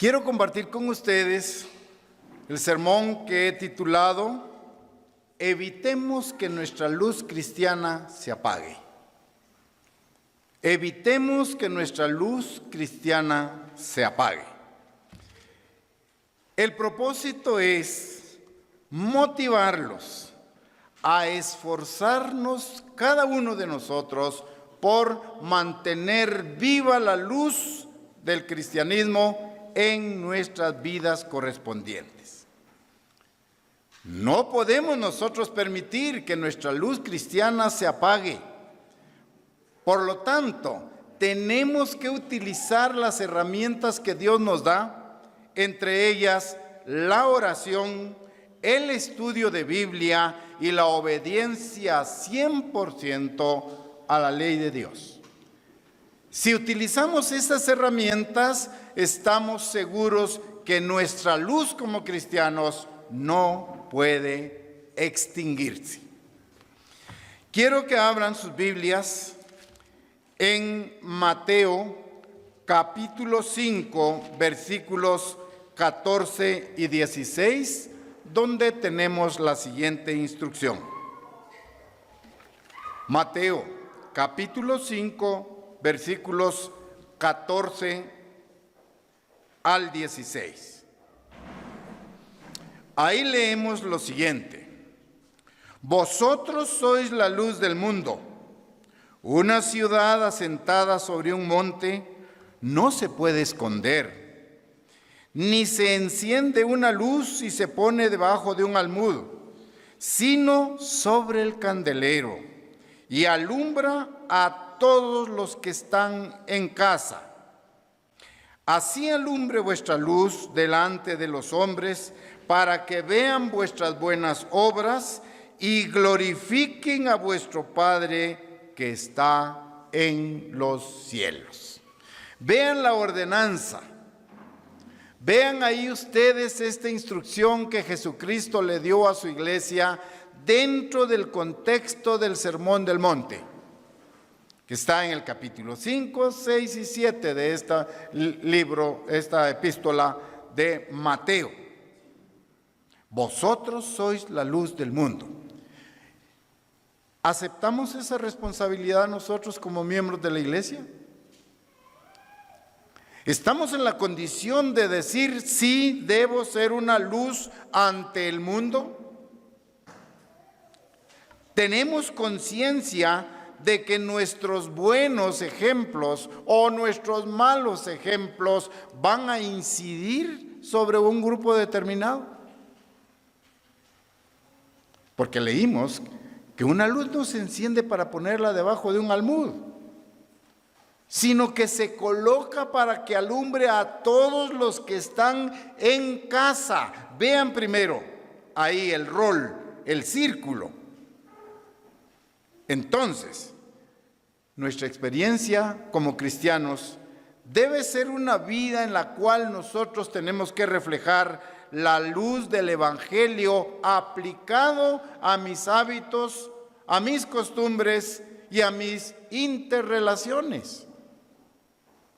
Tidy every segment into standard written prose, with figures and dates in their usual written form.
Quiero compartir con ustedes el sermón que he titulado Evitemos que nuestra luz cristiana se apague. Evitemos que nuestra luz cristiana se apague. El propósito es motivarlos a esforzarnos cada uno de nosotros por mantener viva la luz del cristianismo en nuestras vidas correspondientes. No podemos nosotros permitir que nuestra luz cristiana se apague. Por lo tanto, tenemos que utilizar las herramientas que Dios nos da, entre ellas la oración, el estudio de Biblia y la obediencia 100% a la ley de Dios. Si utilizamos estas herramientas, estamos seguros que nuestra luz como cristianos no puede extinguirse. Quiero que abran sus Biblias en Mateo capítulo 5, versículos 14 y 16, donde tenemos la siguiente instrucción. Mateo capítulo 5, versículos 14 al 16. Ahí leemos lo siguiente: Vosotros sois la luz del mundo. Una ciudad asentada sobre un monte no se puede esconder, ni se enciende una luz y se pone debajo de un almud, sino sobre el candelero, y alumbra a todos los que están en casa. Así alumbre vuestra luz delante de los hombres, para que vean vuestras buenas obras y glorifiquen a vuestro Padre que está en los cielos. Vean la ordenanza. Vean ahí ustedes esta instrucción que Jesucristo le dio a su iglesia dentro del contexto del Sermón del Monte, que está en el capítulo 5, 6 y 7 de este libro, esta epístola de Mateo. Vosotros sois la luz del mundo. ¿Aceptamos esa responsabilidad nosotros como miembros de la iglesia? ¿Estamos en la condición de decir sí, debo ser una luz ante el mundo? ¿Tenemos conciencia de que nuestros buenos ejemplos o nuestros malos ejemplos van a incidir sobre un grupo determinado? Porque leímos que una luz no se enciende para ponerla debajo de un almud, sino que se coloca para que alumbre a todos los que están en casa. Vean primero ahí el rol, el círculo. Entonces, nuestra experiencia como cristianos debe ser una vida en la cual nosotros tenemos que reflejar la luz del Evangelio aplicado a mis hábitos, a mis costumbres y a mis interrelaciones,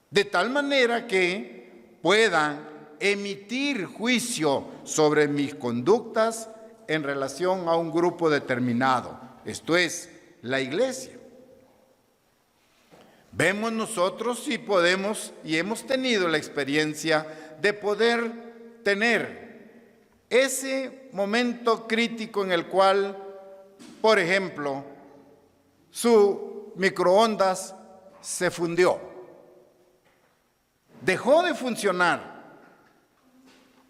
de tal manera que puedan emitir juicio sobre mis conductas en relación a un grupo determinado, esto es, la iglesia. Vemos nosotros si podemos y hemos tenido la experiencia de poder tener ese momento crítico en el cual, por ejemplo, su microondas se fundió, dejó de funcionar,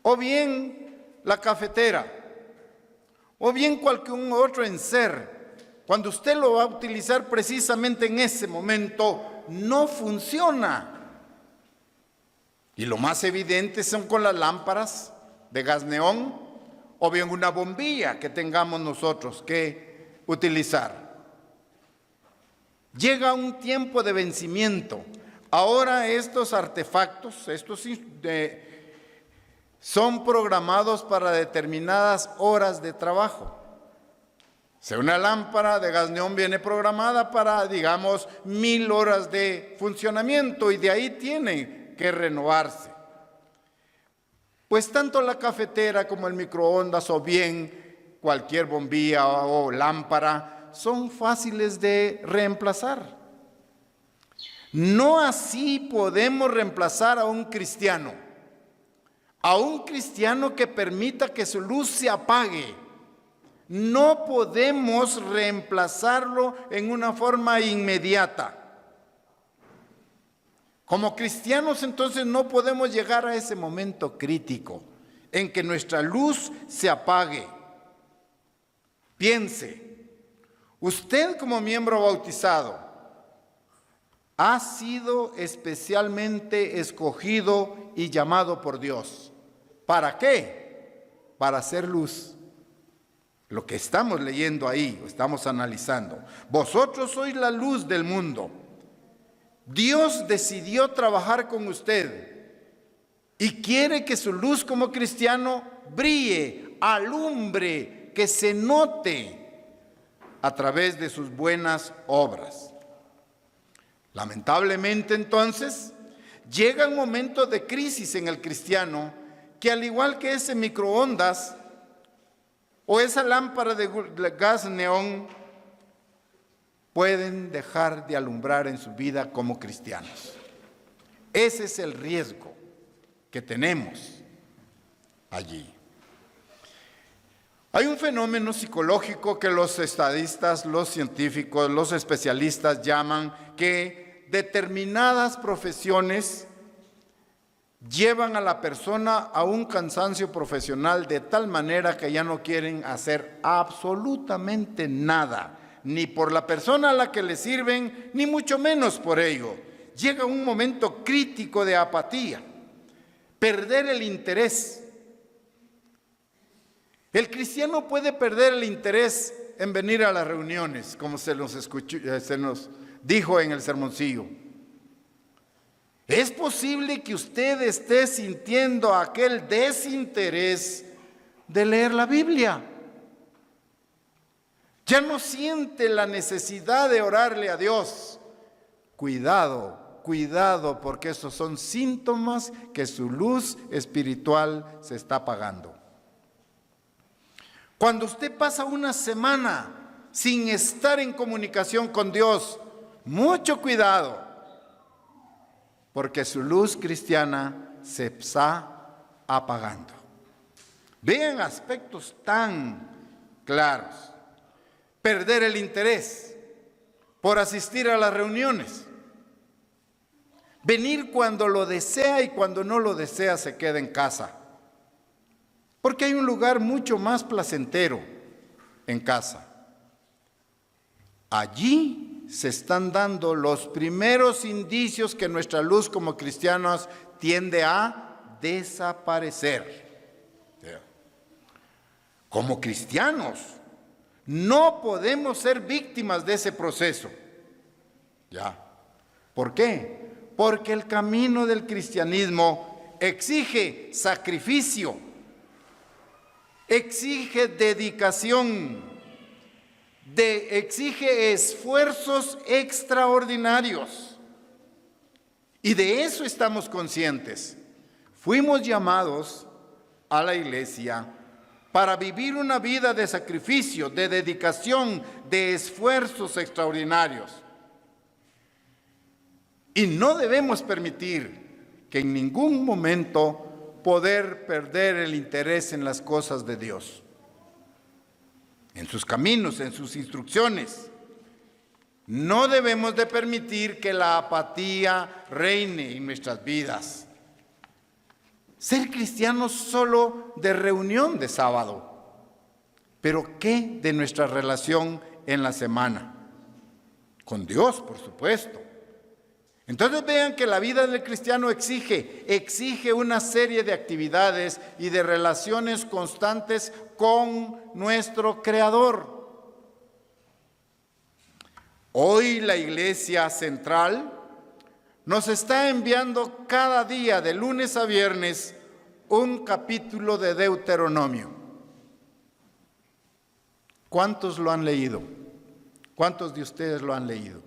o bien la cafetera, o bien cualquier otro enser, cuando usted lo va a utilizar precisamente en ese momento, no funciona. Y lo más evidente son con las lámparas de gas neón, o bien una bombilla que tengamos nosotros que utilizar. Llega un tiempo de vencimiento. Ahora estos artefactos, son programados para determinadas horas de trabajo. Si una lámpara de gas neón viene programada para, digamos, 1000 horas de funcionamiento y de ahí tiene que renovarse. pues tanto la cafetera como el microondas o bien cualquier bombilla o lámpara son fáciles de reemplazar. No así podemos reemplazar a un cristiano que permita que su luz se apague. No podemos reemplazarlo en una forma inmediata. Como cristianos, entonces, no podemos llegar a ese momento crítico en que nuestra luz se apague. Piense, usted como miembro bautizado ha sido especialmente escogido y llamado por Dios. ¿Para qué? Para hacer luz. Lo que estamos leyendo ahí, estamos analizando. Vosotros sois la luz del mundo. Dios decidió trabajar con usted y quiere que su luz como cristiano brille, alumbre, que se note a través de sus buenas obras. Lamentablemente, entonces, llega un momento de crisis en el cristiano que, al igual que ese microondas o esa lámpara de gas neón, pueden dejar de alumbrar en su vida como cristianos. Ese es el riesgo que tenemos allí. Hay un fenómeno psicológico que los estadistas, los científicos, los especialistas llaman que determinadas profesiones llevan a la persona a un cansancio profesional de tal manera que ya no quieren hacer absolutamente nada, ni por la persona a la que le sirven, ni mucho menos por ello. Llega un momento crítico de apatía, perder el interés. El cristiano puede perder el interés en venir a las reuniones, como se nos dijo en el sermoncillo. Es posible que usted esté sintiendo aquel desinterés de leer la Biblia. Ya no siente la necesidad de orarle a Dios. Cuidado, cuidado, porque esos son síntomas que su luz espiritual se está apagando. Cuando usted pasa una semana sin estar en comunicación con Dios, mucho cuidado, porque su luz cristiana se está apagando. Vean aspectos tan claros. Perder el interés por asistir a las reuniones. Venir cuando lo desea y cuando no lo desea se queda en casa. Porque hay un lugar mucho más placentero en casa. Allí se están dando los primeros indicios que nuestra luz como cristianos tiende a desaparecer. Como cristianos, no podemos ser víctimas de ese proceso. ¿Ya? ¿Por qué? Porque el camino del cristianismo exige sacrificio, exige dedicación, exige esfuerzos extraordinarios. Y de eso estamos conscientes. Fuimos llamados a la iglesia para vivir una vida de sacrificio, de dedicación, de esfuerzos extraordinarios. Y no debemos permitir que en ningún momento poder perder el interés en las cosas de Dios, en sus caminos, en sus instrucciones. No debemos de permitir que la apatía reine en nuestras vidas. Ser cristianos solo de reunión de sábado, pero ¿qué de nuestra relación en la semana? Con Dios, por supuesto. Entonces vean que la vida del cristiano exige una serie de actividades y de relaciones constantes con nuestro Creador. Hoy la Iglesia Central nos está enviando cada día, de lunes a viernes, un capítulo de Deuteronomio. ¿Cuántos lo han leído? ¿Cuántos de ustedes lo han leído?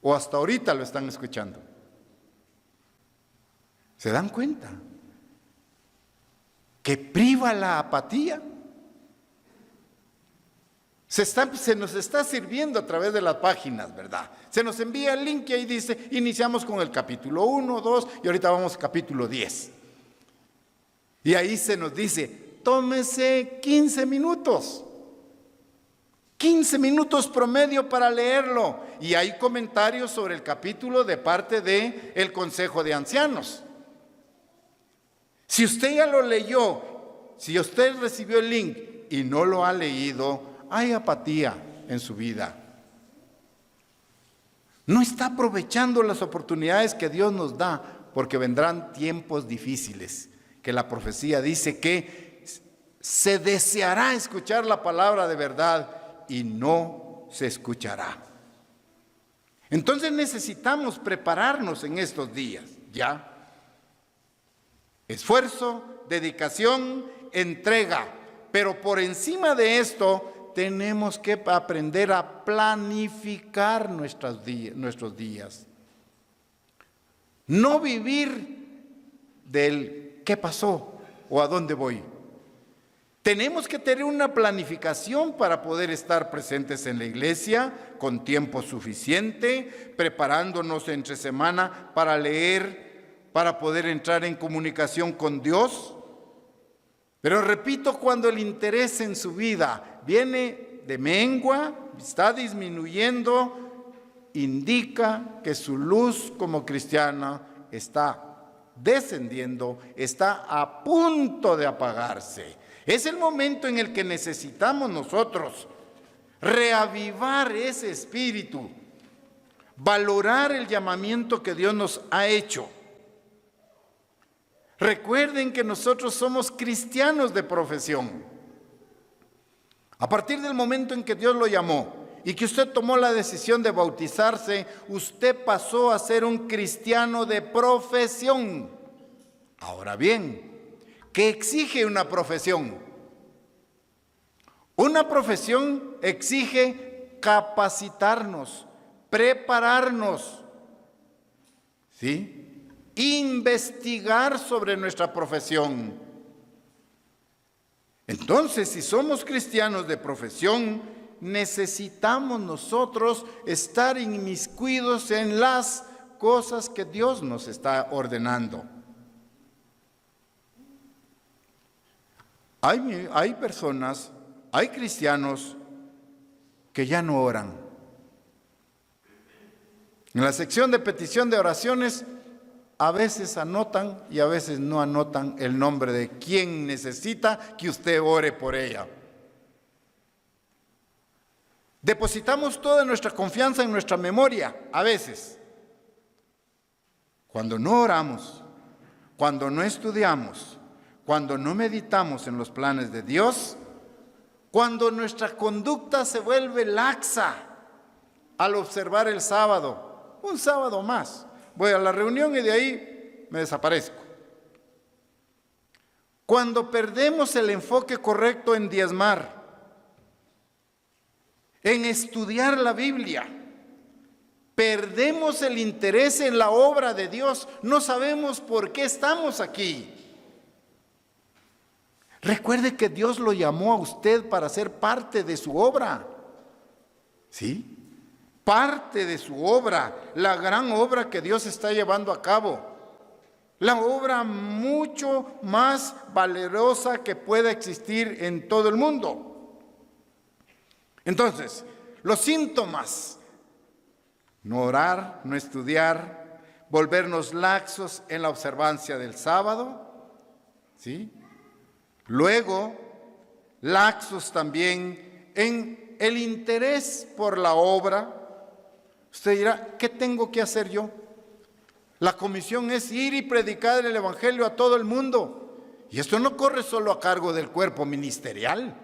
¿O hasta ahorita lo están escuchando? ¿Se dan cuenta? que priva la apatía. Se nos está sirviendo a través de las páginas, ¿verdad? Se nos envía el link y ahí dice, iniciamos con el capítulo 1, 2 y ahorita vamos al capítulo 10. Y ahí se nos dice, tómese 15 minutos. 15 minutos promedio para leerlo. Y hay comentarios sobre el capítulo de parte del Consejo de Ancianos. Si usted ya lo leyó, si usted recibió el link y no lo ha leído, hay apatía en su vida. No está aprovechando las oportunidades que Dios nos da, porque vendrán tiempos difíciles, que la profecía dice que se deseará escuchar la palabra de verdad y no se escuchará. Entonces necesitamos prepararnos en estos días, ¿ya? Esfuerzo, dedicación, entrega, pero por encima de esto tenemos que aprender a planificar nuestros días. No vivir del qué pasó o a dónde voy. Tenemos que tener una planificación para poder estar presentes en la iglesia con tiempo suficiente, preparándonos entre semana para leer, para poder entrar en comunicación con Dios. Pero repito, cuando el interés en su vida viene de mengua, está disminuyendo, indica que su luz como cristiana está descendiendo, está a punto de apagarse. Es el momento en el que necesitamos nosotros reavivar ese espíritu, valorar el llamamiento que Dios nos ha hecho. Recuerden que nosotros somos cristianos de profesión. A partir del momento en que Dios lo llamó y que usted tomó la decisión de bautizarse, usted pasó a ser un cristiano de profesión. Ahora bien, ¿qué exige una profesión? Una profesión exige capacitarnos, prepararnos, ¿sí? Investigar sobre nuestra profesión. Entonces, si somos cristianos de profesión, necesitamos nosotros estar inmiscuidos en las cosas que Dios nos está ordenando. Hay personas, hay cristianos que ya no oran. En la sección de petición de oraciones, a veces anotan y a veces no anotan el nombre de quien necesita que usted ore por ella. Depositamos toda nuestra confianza en nuestra memoria, a veces. Cuando no oramos, cuando no estudiamos, cuando no meditamos en los planes de Dios, cuando nuestra conducta se vuelve laxa al observar el sábado, un sábado más. Voy a la reunión y de ahí me desaparezco. Cuando perdemos el enfoque correcto en diezmar, en estudiar la Biblia, perdemos el interés en la obra de Dios, no sabemos por qué estamos aquí. Recuerde que Dios lo llamó a usted para ser parte de su obra, ¿sí? Parte de su obra, la gran obra que Dios está llevando a cabo, la obra mucho más valerosa que pueda existir en todo el mundo. Entonces, los síntomas: no orar, no estudiar, volvernos laxos en la observancia del sábado, ¿sí? Luego, laxos también en el interés por la obra. Usted dirá, ¿qué tengo que hacer yo? La comisión es ir y predicar el evangelio a todo el mundo. Y esto no corre solo a cargo del cuerpo ministerial.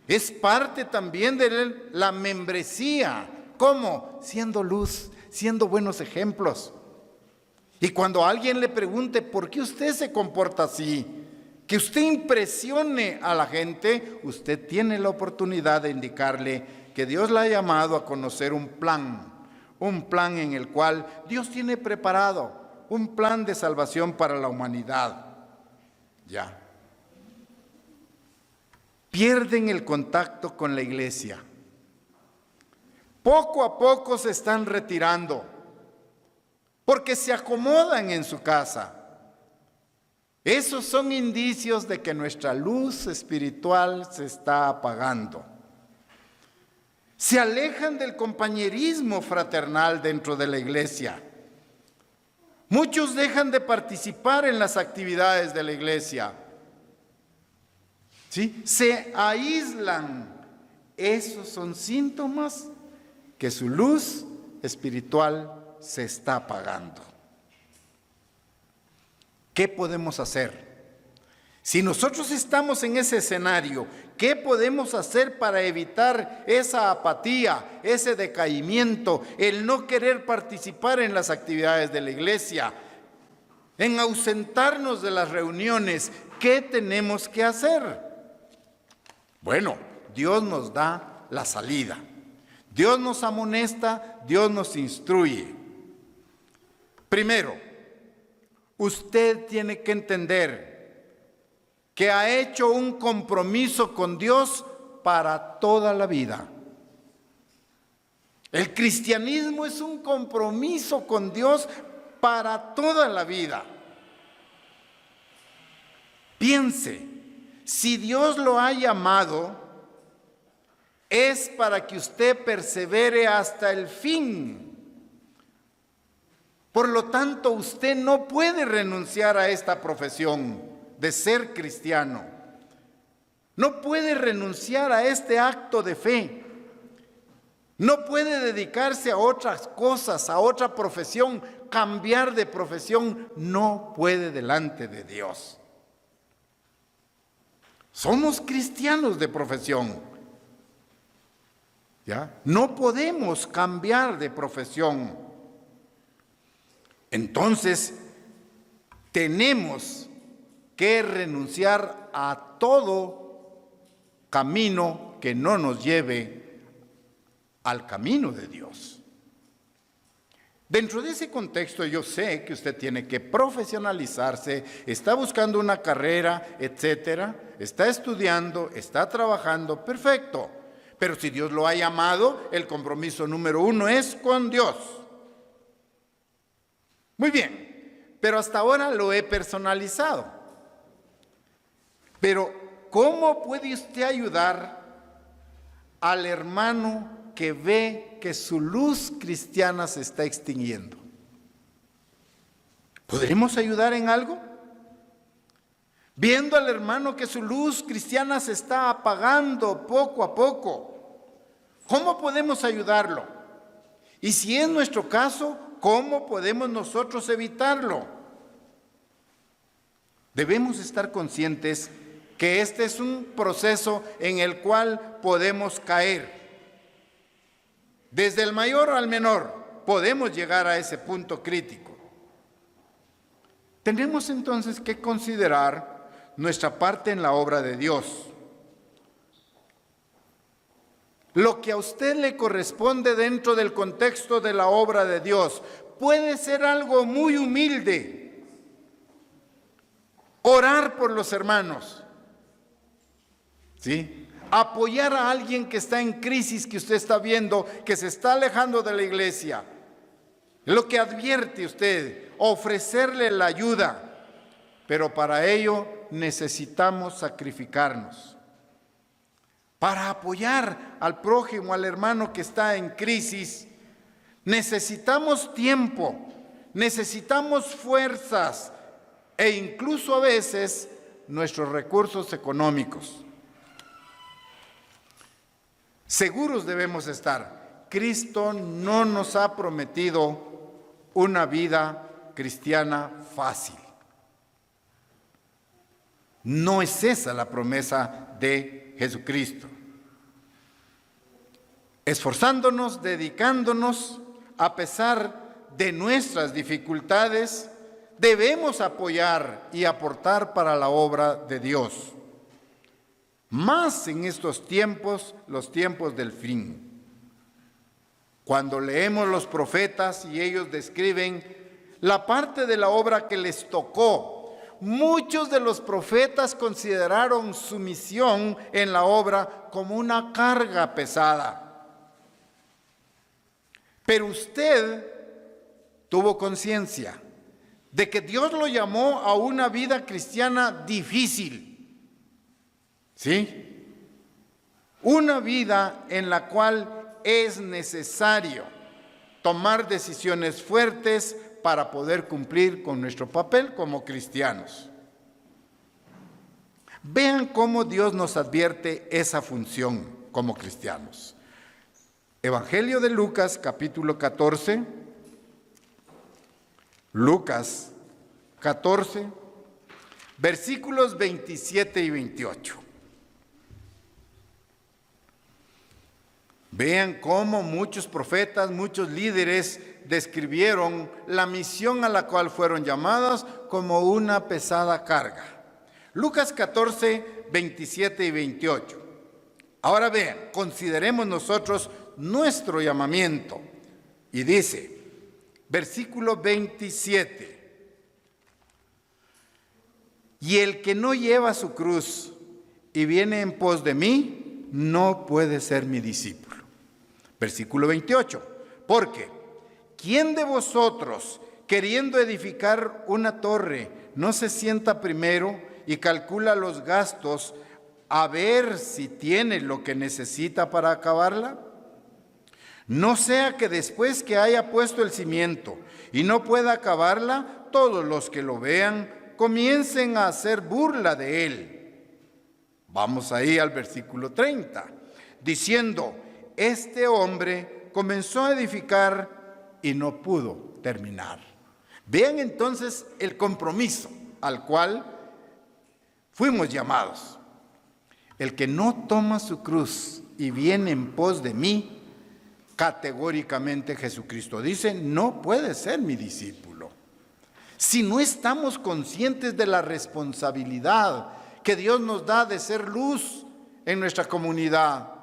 Es parte también de la membresía. ¿Cómo? Siendo luz, siendo buenos ejemplos. Y cuando alguien le pregunte por qué usted se comporta así, que usted impresione a la gente, usted tiene la oportunidad de indicarle que Dios la ha llamado a conocer un plan en el cual Dios tiene preparado un plan de salvación para la humanidad. Ya. pierden el contacto con la iglesia. Poco a poco se están retirando porque se acomodan en su casa. Esos son indicios de que nuestra luz espiritual se está apagando. Se alejan del compañerismo fraternal dentro de la iglesia. Muchos dejan de participar en las actividades de la iglesia. ¿Sí? Se aíslan. Esos son síntomas que su luz espiritual se está apagando. ¿Qué podemos hacer? Si nosotros estamos en ese escenario, ¿qué podemos hacer para evitar esa apatía, ese decaimiento, el no querer participar en las actividades de la iglesia, en ausentarnos de las reuniones? ¿Qué tenemos que hacer? Bueno, Dios nos da la salida. Dios nos amonesta, Dios nos instruye. Primero, usted tiene que entender que ha hecho un compromiso con Dios para toda la vida. El cristianismo es un compromiso con Dios para toda la vida. Piense, si Dios lo ha llamado, es para que usted persevere hasta el fin. Por lo tanto, usted no puede renunciar a esta profesión de ser cristiano. No puede renunciar a este acto de fe. No puede dedicarse a otras cosas, a otra profesión, cambiar de profesión. No puede delante de Dios. Somos cristianos de profesión. ¿Ya? No podemos cambiar de profesión. Entonces, tenemos que renunciar a todo camino que no nos lleve al camino de Dios. Dentro de ese contexto, yo sé que usted tiene que profesionalizarse, está buscando una carrera, etcétera, está estudiando, está trabajando, perfecto. Pero si Dios lo ha llamado, el compromiso número 1 es con Dios. Muy bien, pero hasta ahora lo he personalizado. Pero, ¿cómo puede usted ayudar al hermano que ve que su luz cristiana se está extinguiendo? ¿Podremos ayudar en algo? Viendo al hermano que su luz cristiana se está apagando poco a poco, ¿cómo podemos ayudarlo? Y si es nuestro caso, ¿cómo podemos nosotros evitarlo? Debemos estar conscientes que este es un proceso en el cual podemos caer. Desde el mayor al menor podemos llegar a ese punto crítico. Tenemos entonces que considerar nuestra parte en la obra de Dios. Lo que a usted le corresponde dentro del contexto de la obra de Dios puede ser algo muy humilde. Orar por los hermanos, ¿sí? Apoyar a alguien que está en crisis, que usted está viendo, que se está alejando de la iglesia. Lo que advierte usted, ofrecerle la ayuda. Pero para ello necesitamos sacrificarnos. Para apoyar al prójimo, al hermano que está en crisis, necesitamos tiempo, necesitamos fuerzas e incluso a veces nuestros recursos económicos. Seguros debemos estar. Cristo no nos ha prometido una vida cristiana fácil. No es esa la promesa de Jesucristo. Esforzándonos, dedicándonos, a pesar de nuestras dificultades, debemos apoyar y aportar para la obra de Dios. Más en estos tiempos, los tiempos del fin. Cuando leemos los profetas y ellos describen la parte de la obra que les tocó, muchos de los profetas consideraron su misión en la obra como una carga pesada. Pero usted tuvo conciencia de que Dios lo llamó a una vida cristiana difícil, ¿sí? Una vida en la cual es necesario tomar decisiones fuertes para poder cumplir con nuestro papel como cristianos. Vean cómo Dios nos advierte esa función como cristianos. Evangelio de Lucas, capítulo 14. Lucas 14, versículos 27 y 28. Vean cómo muchos profetas, muchos líderes describieron la misión a la cual fueron llamadas como una pesada carga. Lucas 14, 27 y 28. Ahora vean, consideremos nosotros nuestro llamamiento. Y dice, versículo 27. Y el que no lleva su cruz y viene en pos de mí, no puede ser mi discípulo. Versículo 28. Porque, ¿quién de vosotros, queriendo edificar una torre, no se sienta primero y calcula los gastos a ver si tiene lo que necesita para acabarla? No sea que después que haya puesto el cimiento y no pueda acabarla, todos los que lo vean comiencen a hacer burla de él. Vamos ahí al versículo 30, diciendo, este hombre comenzó a edificar y no pudo terminar. Vean entonces el compromiso al cual fuimos llamados. El que no toma su cruz y viene en pos de mí, categóricamente Jesucristo dice, no puede ser mi discípulo. Si no estamos conscientes de la responsabilidad que Dios nos da de ser luz en nuestra comunidad,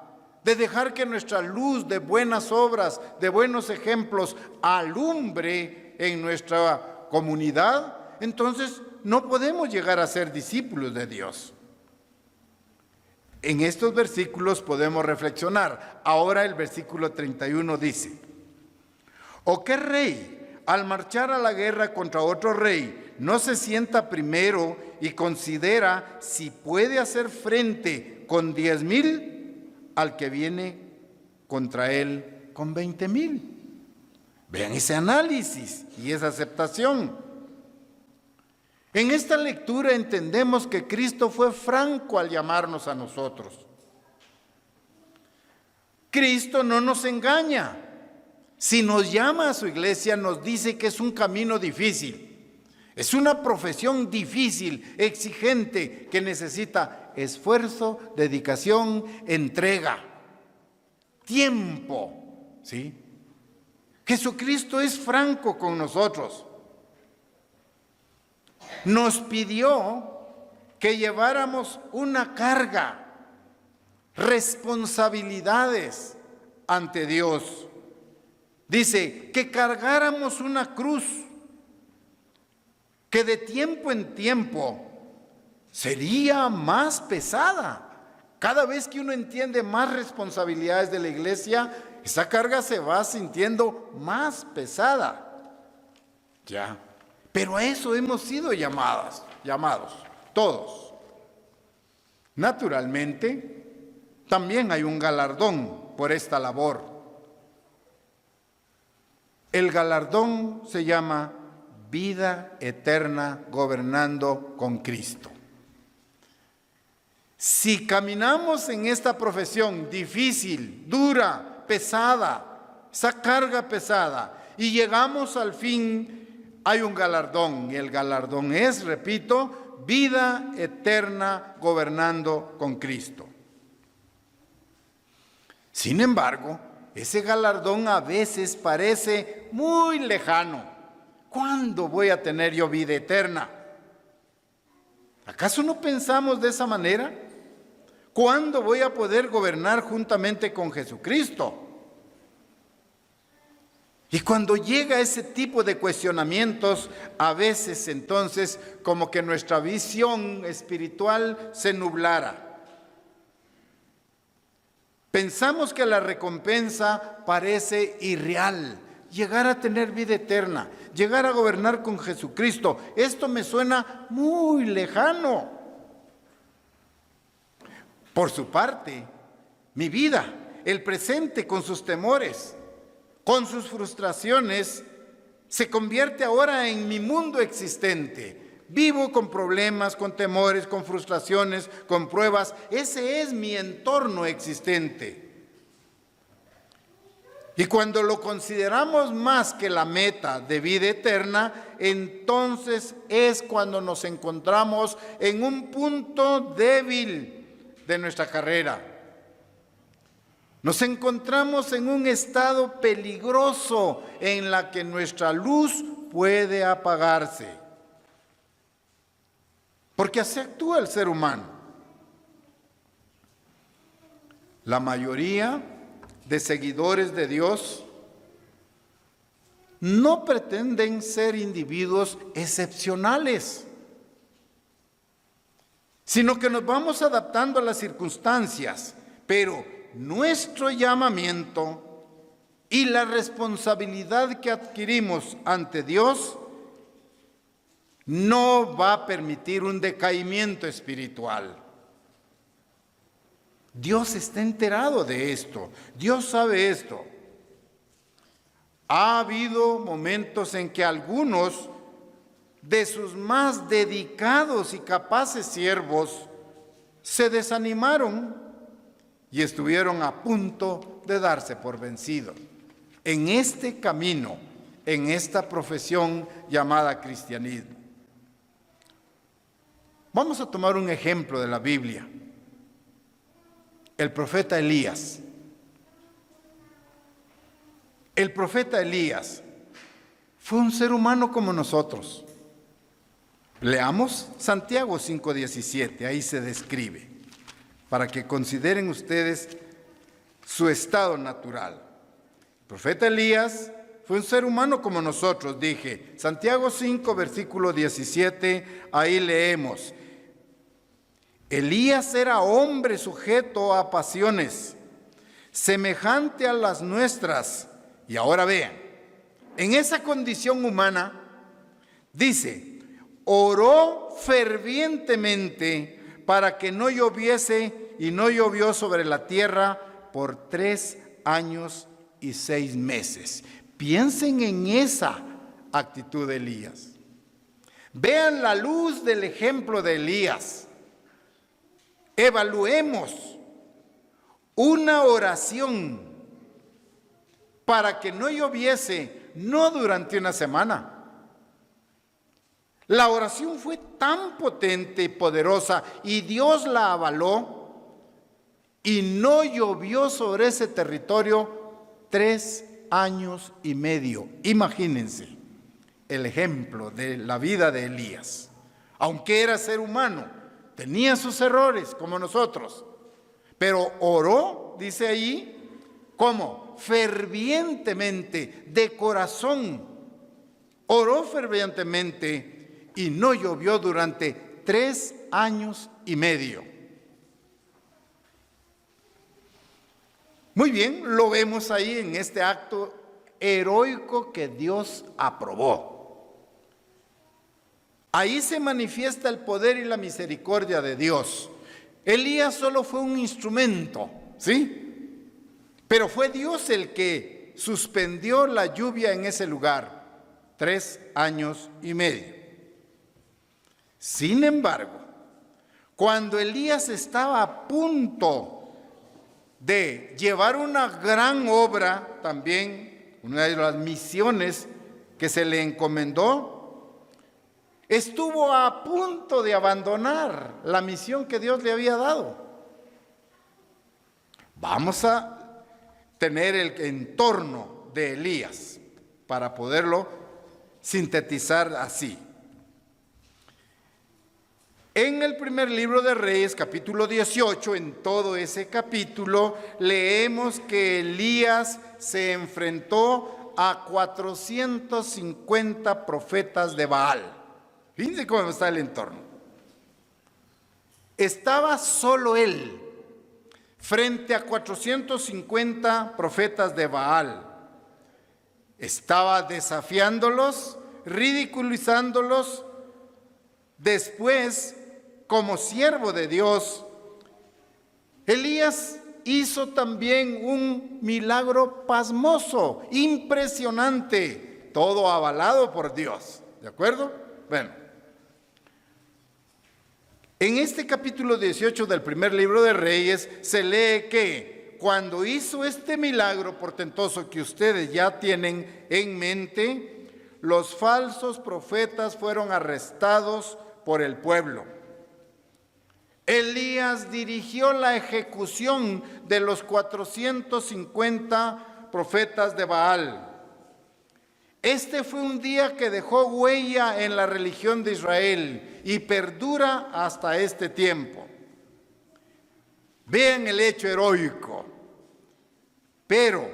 de dejar que nuestra luz de buenas obras, de buenos ejemplos, alumbre en nuestra comunidad, entonces no podemos llegar a ser discípulos de Dios. En estos versículos podemos reflexionar. Ahora el versículo 31 dice, ¿o qué rey, al marchar a la guerra contra otro rey, no se sienta primero y considera si puede hacer frente con 10,000 al que viene contra él con 20,000? Vean ese análisis y esa aceptación. En esta lectura entendemos que Cristo fue franco al llamarnos a nosotros. Cristo no nos engaña. Si nos llama a su iglesia, nos dice que es un camino difícil. Es una profesión difícil, exigente, que necesita esfuerzo, dedicación, entrega, tiempo, ¿sí? Jesucristo es franco con nosotros. Nos pidió que lleváramos una carga, responsabilidades ante Dios. Dice que cargáramos una cruz que de tiempo en tiempo sería más pesada. Cada vez que uno entiende más responsabilidades de la iglesia, esa carga se va sintiendo más pesada. Ya. Pero a eso hemos sido llamados, todos. Naturalmente, también hay un galardón por esta labor. El galardón se llama vida eterna gobernando con Cristo. Si caminamos en esta profesión difícil, dura, pesada, esa carga pesada, y llegamos al fin, hay un galardón, y el galardón es, repito, vida eterna gobernando con Cristo. Sin embargo, ese galardón a veces parece muy lejano. ¿Cuándo voy a tener yo vida eterna? ¿Acaso no pensamos de esa manera? ¿Cuándo voy a poder gobernar juntamente con Jesucristo? Y cuando llega ese tipo de cuestionamientos, a veces entonces como que nuestra visión espiritual se nublara. Pensamos que la recompensa parece irreal. Llegar a tener vida eterna, llegar a gobernar con Jesucristo, esto me suena muy lejano. Por su parte, mi vida, el presente con sus temores, con sus frustraciones, se convierte ahora en mi mundo existente. Vivo con problemas, con temores, con frustraciones, con pruebas. Ese es mi entorno existente. Y cuando lo consideramos más que la meta de vida eterna, entonces es cuando nos encontramos en un punto débil de nuestra carrera. Nos encontramos en un estado peligroso en la que nuestra luz puede apagarse. Porque así actúa el ser humano. La mayoría de seguidores de Dios no pretenden ser individuos excepcionales, sino que nos vamos adaptando a las circunstancias, pero nuestro llamamiento y la responsabilidad que adquirimos ante Dios no va a permitir un decaimiento espiritual. Dios está enterado de esto, Dios sabe esto. Ha habido momentos en que algunos de sus más dedicados y capaces siervos se desanimaron y estuvieron a punto de darse por vencidos en este camino, en esta profesión llamada cristianismo. Vamos a tomar un ejemplo de la Biblia. El profeta Elías. El profeta Elías fue un ser humano como nosotros. Leamos Santiago 5:17, ahí se describe, para que consideren ustedes su estado natural. El profeta Elías fue un ser humano como nosotros, dije. Santiago 5, versículo 17, ahí leemos. Elías era hombre sujeto a pasiones, semejante a las nuestras. Y ahora vean, en esa condición humana, dice, oró fervientemente para que no lloviese, y no llovió sobre la tierra por 3 años y 6 meses. Piensen en esa actitud de Elías. Vean la luz del ejemplo de Elías. Evaluemos una oración para que no lloviese, no durante una semana. La oración fue tan potente y poderosa y Dios la avaló y no llovió sobre ese territorio 3 años y medio. Imagínense el ejemplo de la vida de Elías. Aunque era ser humano, tenía sus errores como nosotros, pero oró, dice ahí, ¿cómo? Fervientemente, de corazón. Oró fervientemente y no llovió durante 3 años y medio. Muy bien, lo vemos ahí en este acto heroico que Dios aprobó. Ahí se manifiesta el poder y la misericordia de Dios. Elías solo fue un instrumento, ¿sí? Pero fue Dios el que suspendió la lluvia en ese lugar, 3 años y medio. Sin embargo, cuando Elías estaba a punto de llevar una gran obra, también una de las misiones que se le encomendó, estuvo a punto de abandonar la misión que Dios le había dado. Vamos a tener el entorno de Elías para poderlo sintetizar así. En el primer libro de Reyes, capítulo 18, en todo ese capítulo, leemos que Elías se enfrentó a 450 profetas de Baal. Fíjense cómo está el entorno. Estaba solo él frente a 450 profetas de Baal. Estaba desafiándolos, ridiculizándolos. Después, como siervo de Dios, Elías hizo también un milagro pasmoso, impresionante, todo avalado por Dios. ¿De acuerdo? Bueno, en este capítulo 18 del primer libro de Reyes se lee que cuando hizo este milagro portentoso que ustedes ya tienen en mente, los falsos profetas fueron arrestados por el pueblo. Elías dirigió la ejecución de los 450 profetas de Baal. Este fue un día que dejó huella en la religión de Israel y perdura hasta este tiempo. Vean el hecho heroico. Pero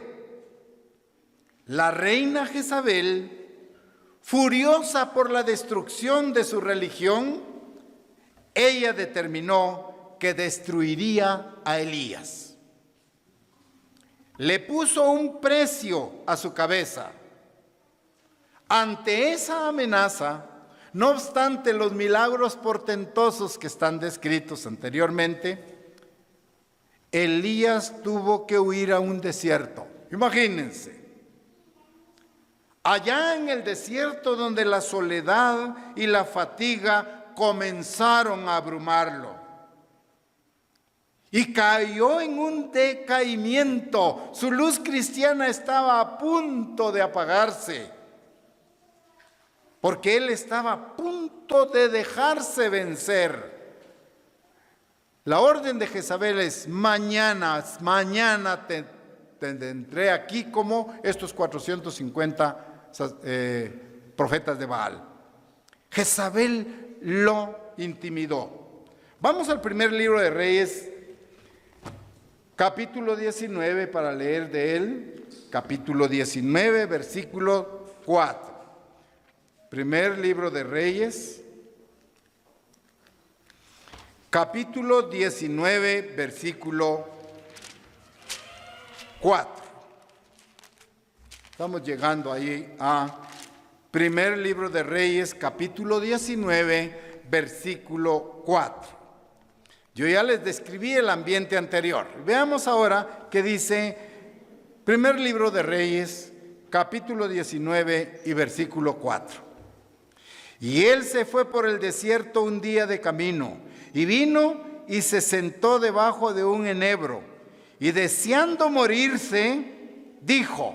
la reina Jezabel, furiosa por la destrucción de su religión, ella determinó que destruiría a Elías. Le puso un precio a su cabeza. Ante esa amenaza, no obstante los milagros portentosos que están descritos anteriormente, Elías tuvo que huir a un desierto. Imagínense, allá en el desierto donde la soledad y la fatiga comenzaron a abrumarlo. Y cayó en un decaimiento. Su luz cristiana estaba a punto de apagarse, porque él estaba a punto de dejarse vencer. La orden de Jezabel es: mañana te tendré aquí como estos 450 profetas de Baal. Jezabel lo intimidó. Vamos al primer libro de Reyes, capítulo 19, para leer de él. Capítulo 19, versículo 4. Primer libro de Reyes, capítulo 19, versículo 4. Estamos llegando ahí a primer libro de Reyes, capítulo 19, versículo 4. Yo ya les describí el ambiente anterior. Veamos ahora qué dice primer libro de Reyes, capítulo 19 y versículo 4. Y él se fue por el desierto un día de camino, y vino y se sentó debajo de un enebro, y deseando morirse, dijo: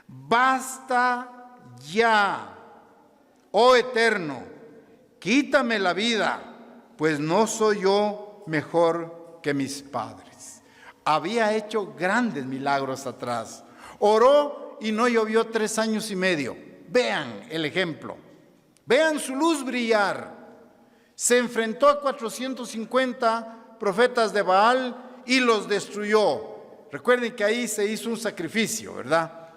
basta ya, oh Eterno, quítame la vida, pues no soy yo mejor que mis padres. Había hecho grandes milagros atrás. Oró y no llovió 3 años y medio. Vean el ejemplo. Vean su luz brillar. Se enfrentó a 450 profetas de Baal y los destruyó. Recuerden que ahí se hizo un sacrificio, ¿verdad?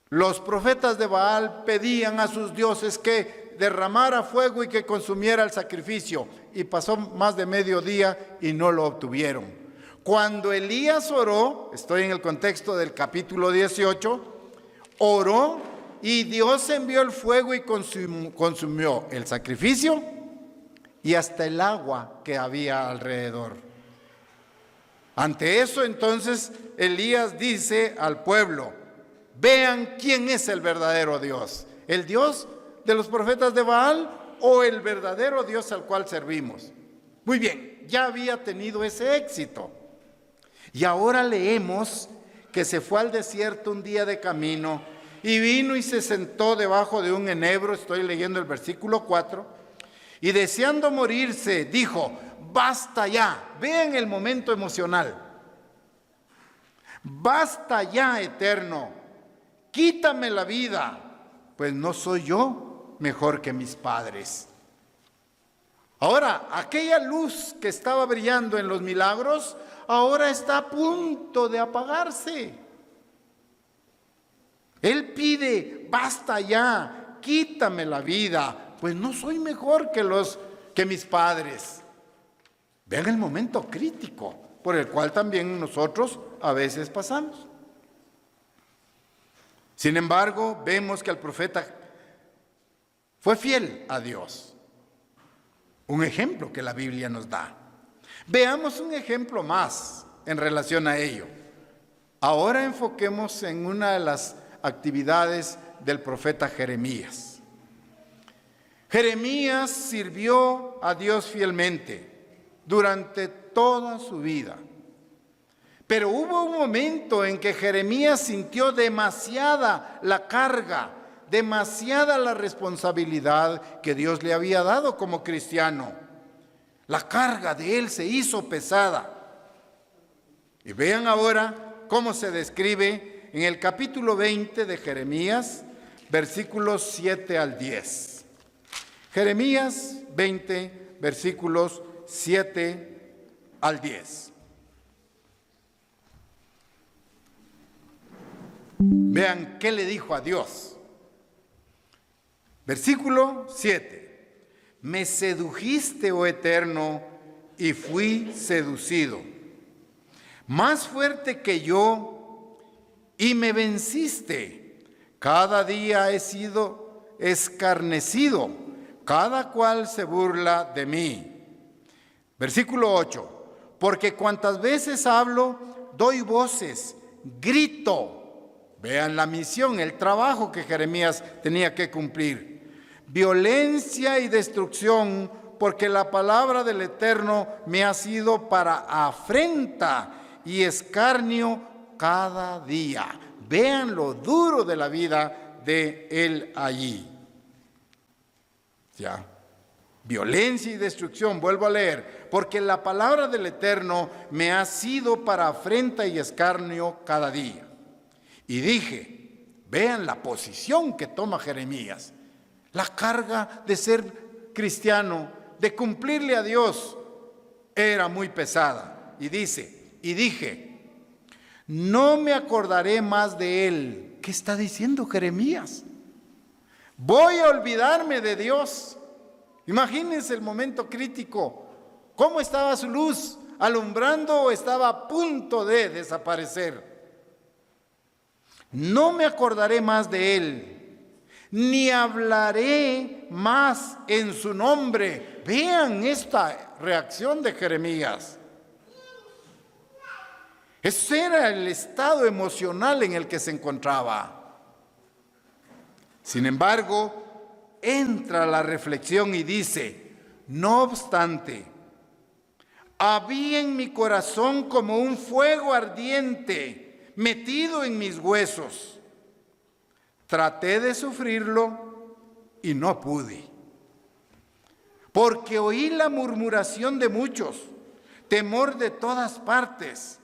Los profetas de Baal pedían a sus dioses que derramara fuego y que consumiera el sacrificio. Y pasó más de medio día y no lo obtuvieron. Cuando Elías oró, estoy en el contexto del capítulo 18, oró y Dios envió el fuego y consumió el sacrificio y hasta el agua que había alrededor. Ante eso, entonces, Elías dice al pueblo: vean quién es el verdadero Dios, el Dios de los profetas de Baal o el verdadero Dios al cual servimos. Muy bien, ya había tenido ese éxito. Y ahora leemos que se fue al desierto un día de camino y vino y se sentó debajo de un enebro. Estoy leyendo el versículo 4. Y deseando morirse, dijo: basta ya. Vean el momento emocional. Basta ya, Eterno, quítame la vida, pues no soy yo mejor que mis padres. Ahora, aquella luz que estaba brillando en los milagros, ahora está a punto de apagarse. Él pide, basta ya, quítame la vida, pues no soy mejor que mis padres. Vean el momento crítico por el cual también nosotros a veces pasamos. Sin embargo, vemos que el profeta fue fiel a Dios. Un ejemplo que la Biblia nos da. Veamos un ejemplo más en relación a ello. Ahora enfoquemos en una de las actividades del profeta Jeremías. Jeremías sirvió a Dios fielmente durante toda su vida. Pero hubo un momento en que Jeremías sintió demasiada la carga, demasiada la responsabilidad que Dios le había dado como cristiano. La carga de él se hizo pesada. Y vean ahora cómo se describe en el capítulo 20 de Jeremías, versículos 7 al 10. Jeremías 20, versículos 7 al 10. Vean qué le dijo a Dios. Versículo 7. Me sedujiste, oh Eterno, y fui seducido. Más fuerte que yo, y me venciste. Cada día he sido escarnecido. Cada cual se burla de mí. Versículo 8. Porque cuantas veces hablo, doy voces, grito. Vean la misión, el trabajo que Jeremías tenía que cumplir. Violencia y destrucción, porque la palabra del Eterno me ha sido para afrenta y escarnio cada día. Vean lo duro de la vida de él allí. Ya. Violencia y destrucción, vuelvo a leer, porque la palabra del Eterno me ha sido para afrenta y escarnio cada día. Y dije, vean la posición que toma Jeremías, la carga de ser cristiano, de cumplirle a Dios, era muy pesada. Y dije, no me acordaré más de él. ¿Qué está diciendo Jeremías? Voy a olvidarme de Dios. Imagínense el momento crítico. ¿Cómo estaba su luz? ¿Alumbrando o estaba a punto de desaparecer? No me acordaré más de él, ni hablaré más en su nombre. Vean esta reacción de Jeremías. Ese era el estado emocional en el que se encontraba. Sin embargo, entra la reflexión y dice, no obstante, había en mi corazón como un fuego ardiente metido en mis huesos. Traté de sufrirlo y no pude. Porque oí la murmuración de muchos, temor de todas partes.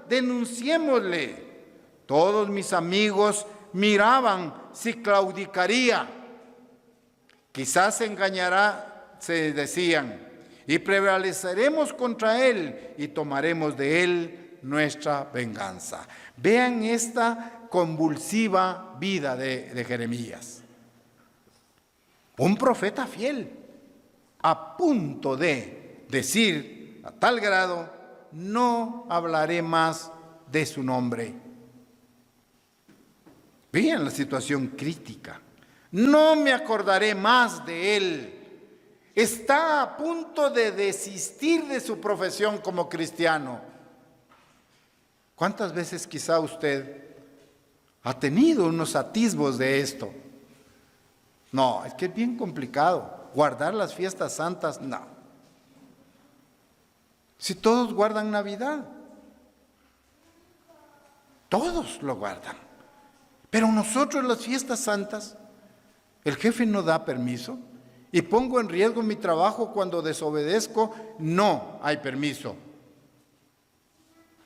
Denunciémosle. Todos mis amigos miraban si claudicaría. Quizás se engañará, se decían, y prevaleceremos contra él y tomaremos de él nuestra venganza. Vean esta convulsiva vida de Jeremías. Un profeta fiel, a punto de decir a tal grado, no hablaré más de su nombre. Vean la situación crítica. No me acordaré más de él. Está a punto de desistir de su profesión como cristiano. ¿Cuántas veces quizá usted ha tenido unos atisbos de esto? No, es que es bien complicado. Guardar las fiestas santas, no. Si todos guardan Navidad, todos lo guardan. Pero nosotros las fiestas santas, el jefe no da permiso y pongo en riesgo mi trabajo cuando desobedezco, no hay permiso.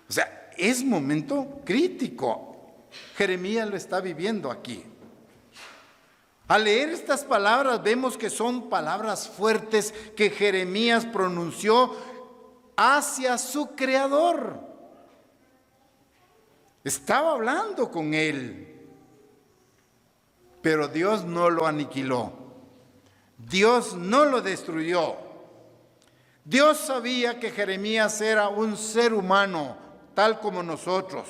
O sea, es momento crítico. Jeremías lo está viviendo aquí. Al leer estas palabras vemos que son palabras fuertes que Jeremías pronunció hacia su Creador. Estaba hablando con él, pero Dios no lo aniquiló. Dios no lo destruyó. Dios sabía que Jeremías era un ser humano, tal como nosotros.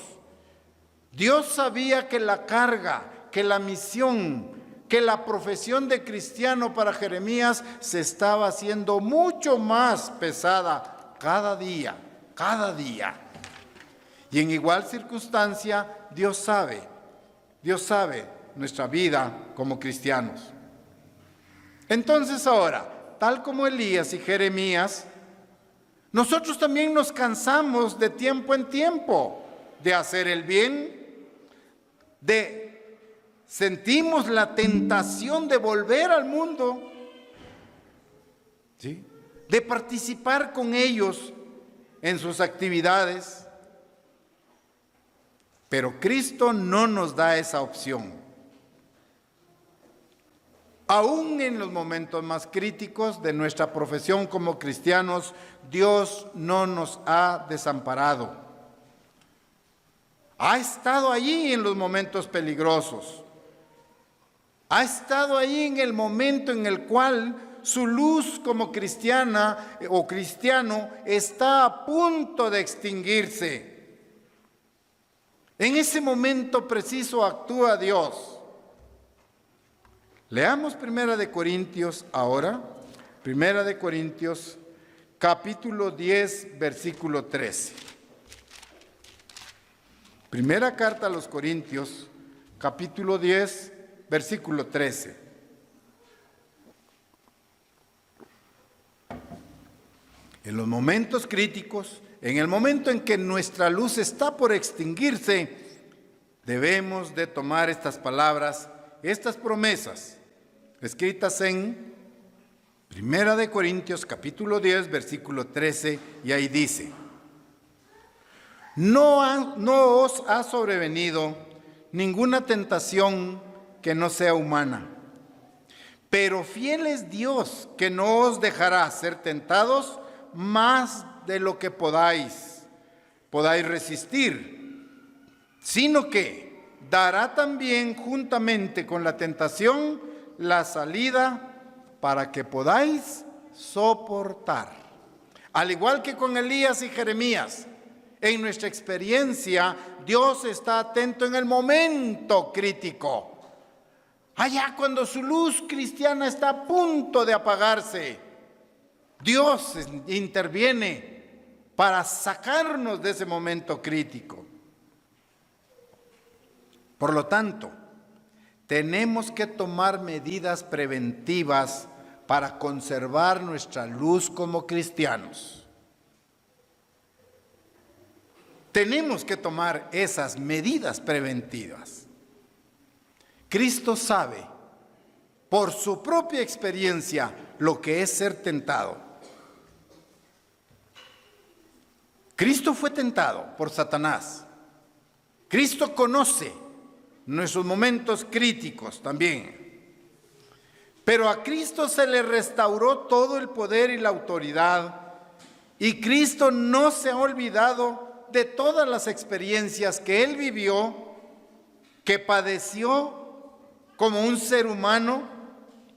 Dios sabía que la carga, que la misión, que la profesión de cristiano para Jeremías se estaba haciendo mucho más pesada cada día, cada día. Y en igual circunstancia, Dios sabe nuestra vida como cristianos. Entonces ahora, tal como Elías y Jeremías, nosotros también nos cansamos de tiempo en tiempo de hacer el bien, sentimos la tentación de volver al mundo, ¿sí?, de participar con ellos en sus actividades. Pero Cristo no nos da esa opción. Aún en los momentos más críticos de nuestra profesión como cristianos, Dios no nos ha desamparado. Ha estado allí en los momentos peligrosos. Ha estado allí en el momento en el cual su luz como cristiana o cristiano está a punto de extinguirse. En ese momento preciso actúa Dios. Leamos 1 de Corintios ahora, 1 de Corintios, capítulo 10, versículo 13. Primera carta a los Corintios, capítulo 10, versículo 13. En los momentos críticos, en el momento en que nuestra luz está por extinguirse, debemos de tomar estas palabras, estas promesas, escritas en 1 de Corintios capítulo 10, versículo 13, y ahí dice: No os ha sobrevenido ninguna tentación que no sea humana, pero fiel es Dios, que no os dejará ser tentados más de lo que podáis resistir, sino que dará también juntamente con la tentación la salida para que podáis soportar. Al igual que con Elías y Jeremías, en nuestra experiencia, Dios está atento en el momento crítico. Allá cuando su luz cristiana está a punto de apagarse, Dios interviene para sacarnos de ese momento crítico. Por lo tanto, tenemos que tomar medidas preventivas para conservar nuestra luz como cristianos. Tenemos que tomar esas medidas preventivas. Cristo sabe, por su propia experiencia, lo que es ser tentado. Cristo fue tentado por Satanás. Cristo conoce nuestros momentos críticos también. Pero a Cristo se le restauró todo el poder y la autoridad, y Cristo no se ha olvidado de todas las experiencias que Él vivió, que padeció como un ser humano,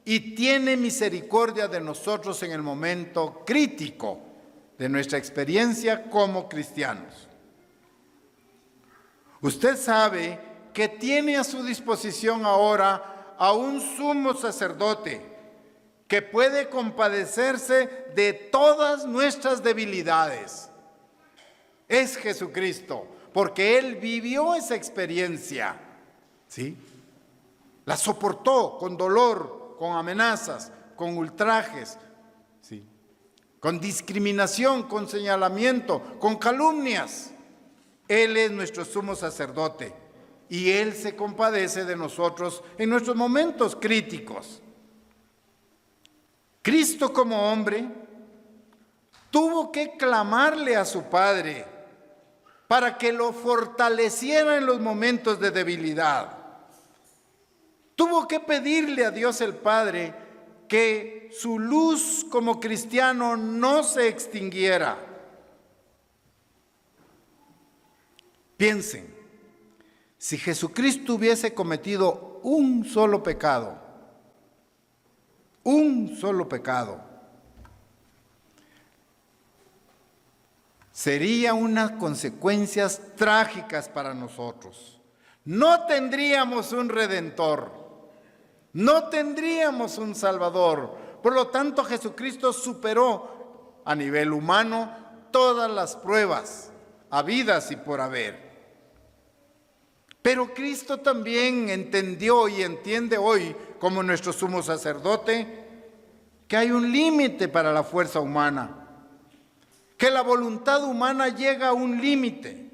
y tiene misericordia de nosotros en el momento crítico de nuestra experiencia como cristianos. Usted sabe que tiene a su disposición ahora a un sumo sacerdote que puede compadecerse de todas nuestras debilidades. Es Jesucristo, porque Él vivió esa experiencia, ¿sí? La soportó con dolor, con amenazas, con ultrajes, ¿sí?, con discriminación, con señalamiento, con calumnias. Él es nuestro sumo sacerdote y Él se compadece de nosotros en nuestros momentos críticos. Cristo como hombre tuvo que clamarle a su Padre para que lo fortaleciera en los momentos de debilidad. Tuvo que pedirle a Dios el Padre que su luz como cristiano no se extinguiera. Piensen, si Jesucristo hubiese cometido un solo pecado, sería unas consecuencias trágicas para nosotros. No tendríamos un redentor, no tendríamos un salvador. Por lo tanto, Jesucristo superó a nivel humano todas las pruebas habidas y por haber. Pero Cristo también entendió y entiende hoy, como nuestro sumo sacerdote, que hay un límite para la fuerza humana, que la voluntad humana llega a un límite.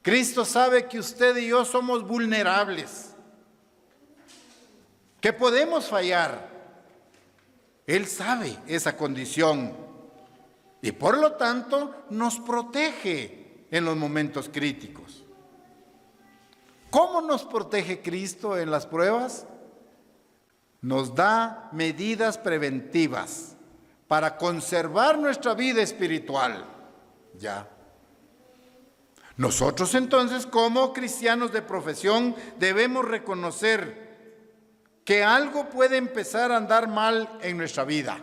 Cristo sabe que usted y yo somos vulnerables, que podemos fallar. Él sabe esa condición y por lo tanto nos protege en los momentos críticos. ¿Cómo nos protege Cristo en las pruebas? Nos da medidas preventivas para conservar nuestra vida espiritual. Ya. Nosotros entonces, como cristianos de profesión, debemos reconocer que algo puede empezar a andar mal en nuestra vida.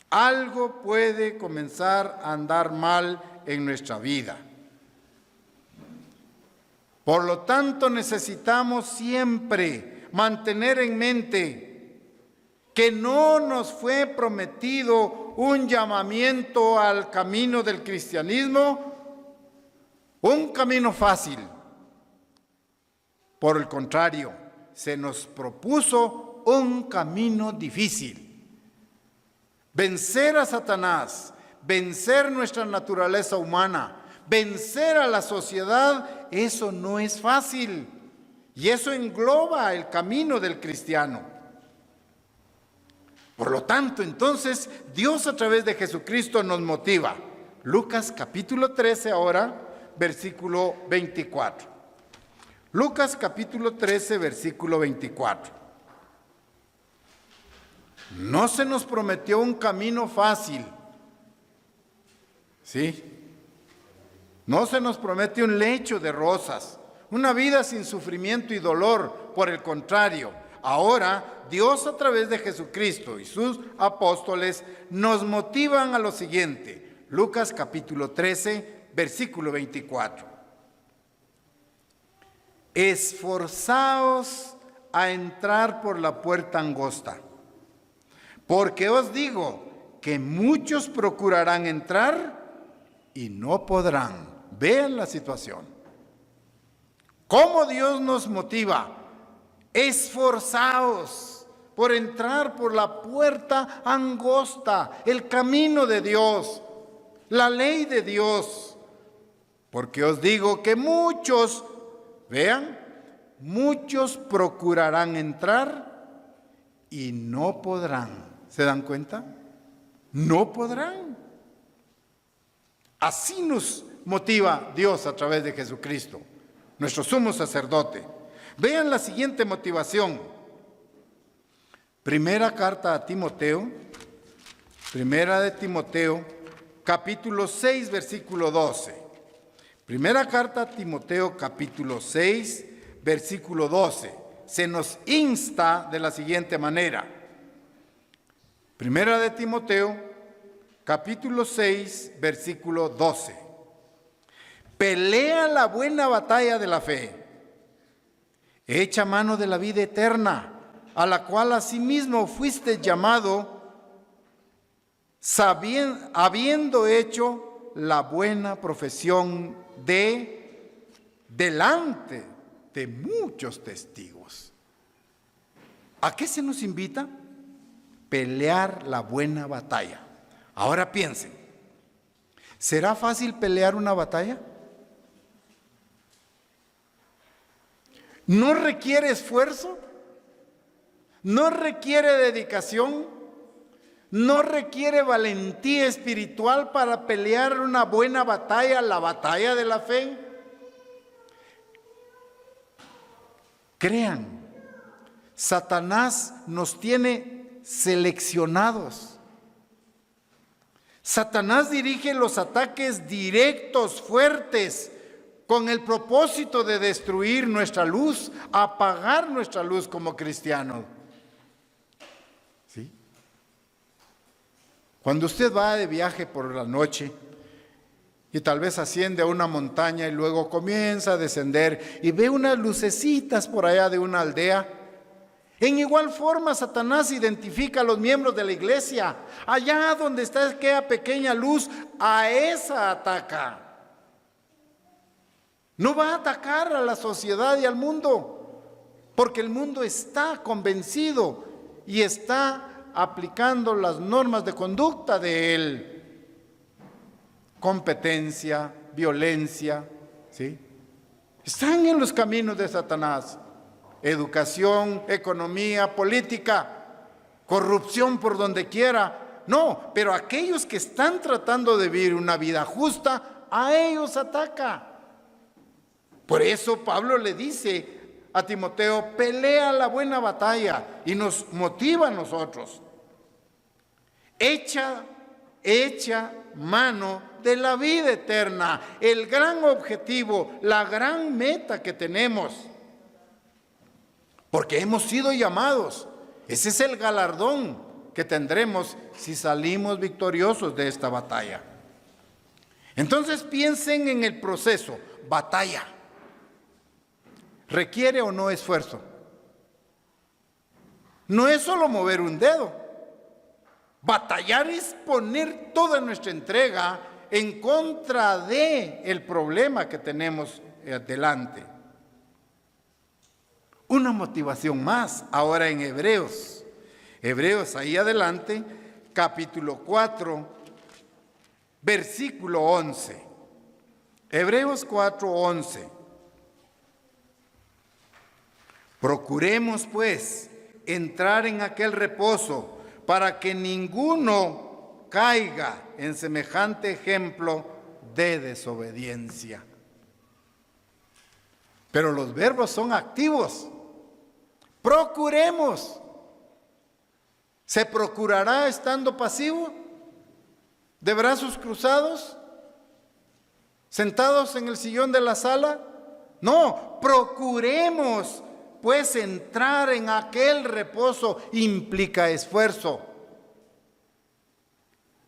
Algo puede comenzar a andar mal en nuestra vida. Por lo tanto, necesitamos siempre mantener en mente que no nos fue prometido un llamamiento al camino del cristianismo, un camino fácil. Por el contrario, se nos propuso un camino difícil. Vencer a Satanás, vencer nuestra naturaleza humana, vencer a la sociedad, eso no es fácil. Y eso engloba el camino del cristiano. Por lo tanto, entonces, Dios a través de Jesucristo nos motiva. Lucas capítulo 13 ahora, versículo 24. Lucas capítulo 13, versículo 24. No se nos prometió un camino fácil. ¿Sí? No se nos promete un lecho de rosas, una vida sin sufrimiento y dolor. Por el contrario, ahora Dios a través de Jesucristo y sus apóstoles nos motivan a lo siguiente. Lucas capítulo 13, versículo 24. Esforzaos a entrar por la puerta angosta, porque os digo que muchos procurarán entrar y no podrán. Vean la situación. ¿Cómo Dios nos motiva? Esforzaos por entrar por la puerta angosta, el camino de Dios, la ley de Dios. Porque os digo que muchos, vean, muchos procurarán entrar y no podrán. ¿Se dan cuenta? No podrán. Así nos motiva Dios a través de Jesucristo, nuestro sumo sacerdote. Vean la siguiente motivación. Primera carta a Timoteo, primera de Timoteo, capítulo 6, versículo 12. Primera carta a Timoteo, capítulo 6, versículo 12. Se nos insta de la siguiente manera. Primera de Timoteo, capítulo 6, versículo 12. Pelea la buena batalla de la fe. Echa mano de la vida eterna, a la cual asimismo fuiste llamado, habiendo hecho la buena profesión delante de muchos testigos. ¿A qué se nos invita? Pelear la buena batalla. Ahora piensen, ¿será fácil pelear una batalla? ¿No requiere esfuerzo? ¿No requiere dedicación? ¿No requiere valentía espiritual para pelear una buena batalla, la batalla de la fe? Crean, Satanás nos tiene seleccionados. Satanás dirige los ataques directos, fuertes, con el propósito de destruir nuestra luz, apagar nuestra luz como cristianos. ¿Sí? Cuando usted va de viaje por la noche y tal vez asciende a una montaña y luego comienza a descender y ve unas lucecitas por allá de una aldea, en igual forma Satanás identifica a los miembros de la iglesia. Allá donde está aquella pequeña luz, a esa ataca. No va a atacar a la sociedad y al mundo, porque el mundo está convencido y está aplicando las normas de conducta de él. Competencia, violencia, ¿sí? Están en los caminos de Satanás. Educación, economía, política, corrupción por donde quiera. No, pero aquellos que están tratando de vivir una vida justa, a ellos ataca. Por eso Pablo le dice a Timoteo, pelea la buena batalla, y nos motiva a nosotros. Echa mano de la vida eterna, el gran objetivo, la gran meta que tenemos. Porque hemos sido llamados. Ese es el galardón que tendremos si salimos victoriosos de esta batalla. Entonces piensen en el proceso. Batalla. ¿Requiere o no esfuerzo? No es solo mover un dedo. Batallar es poner toda nuestra entrega en contra del problema que tenemos delante. Una motivación más ahora en Hebreos. Hebreos ahí adelante, capítulo 4, versículo 11. Hebreos 4:11. Procuremos pues entrar en aquel reposo para que ninguno caiga en semejante ejemplo de desobediencia. Pero los verbos son activos. Procuremos. ¿Se procurará estando pasivo? ¿De brazos cruzados? ¿Sentados en el sillón de la sala? No, procuremos pues entrar en aquel reposo. Implica esfuerzo.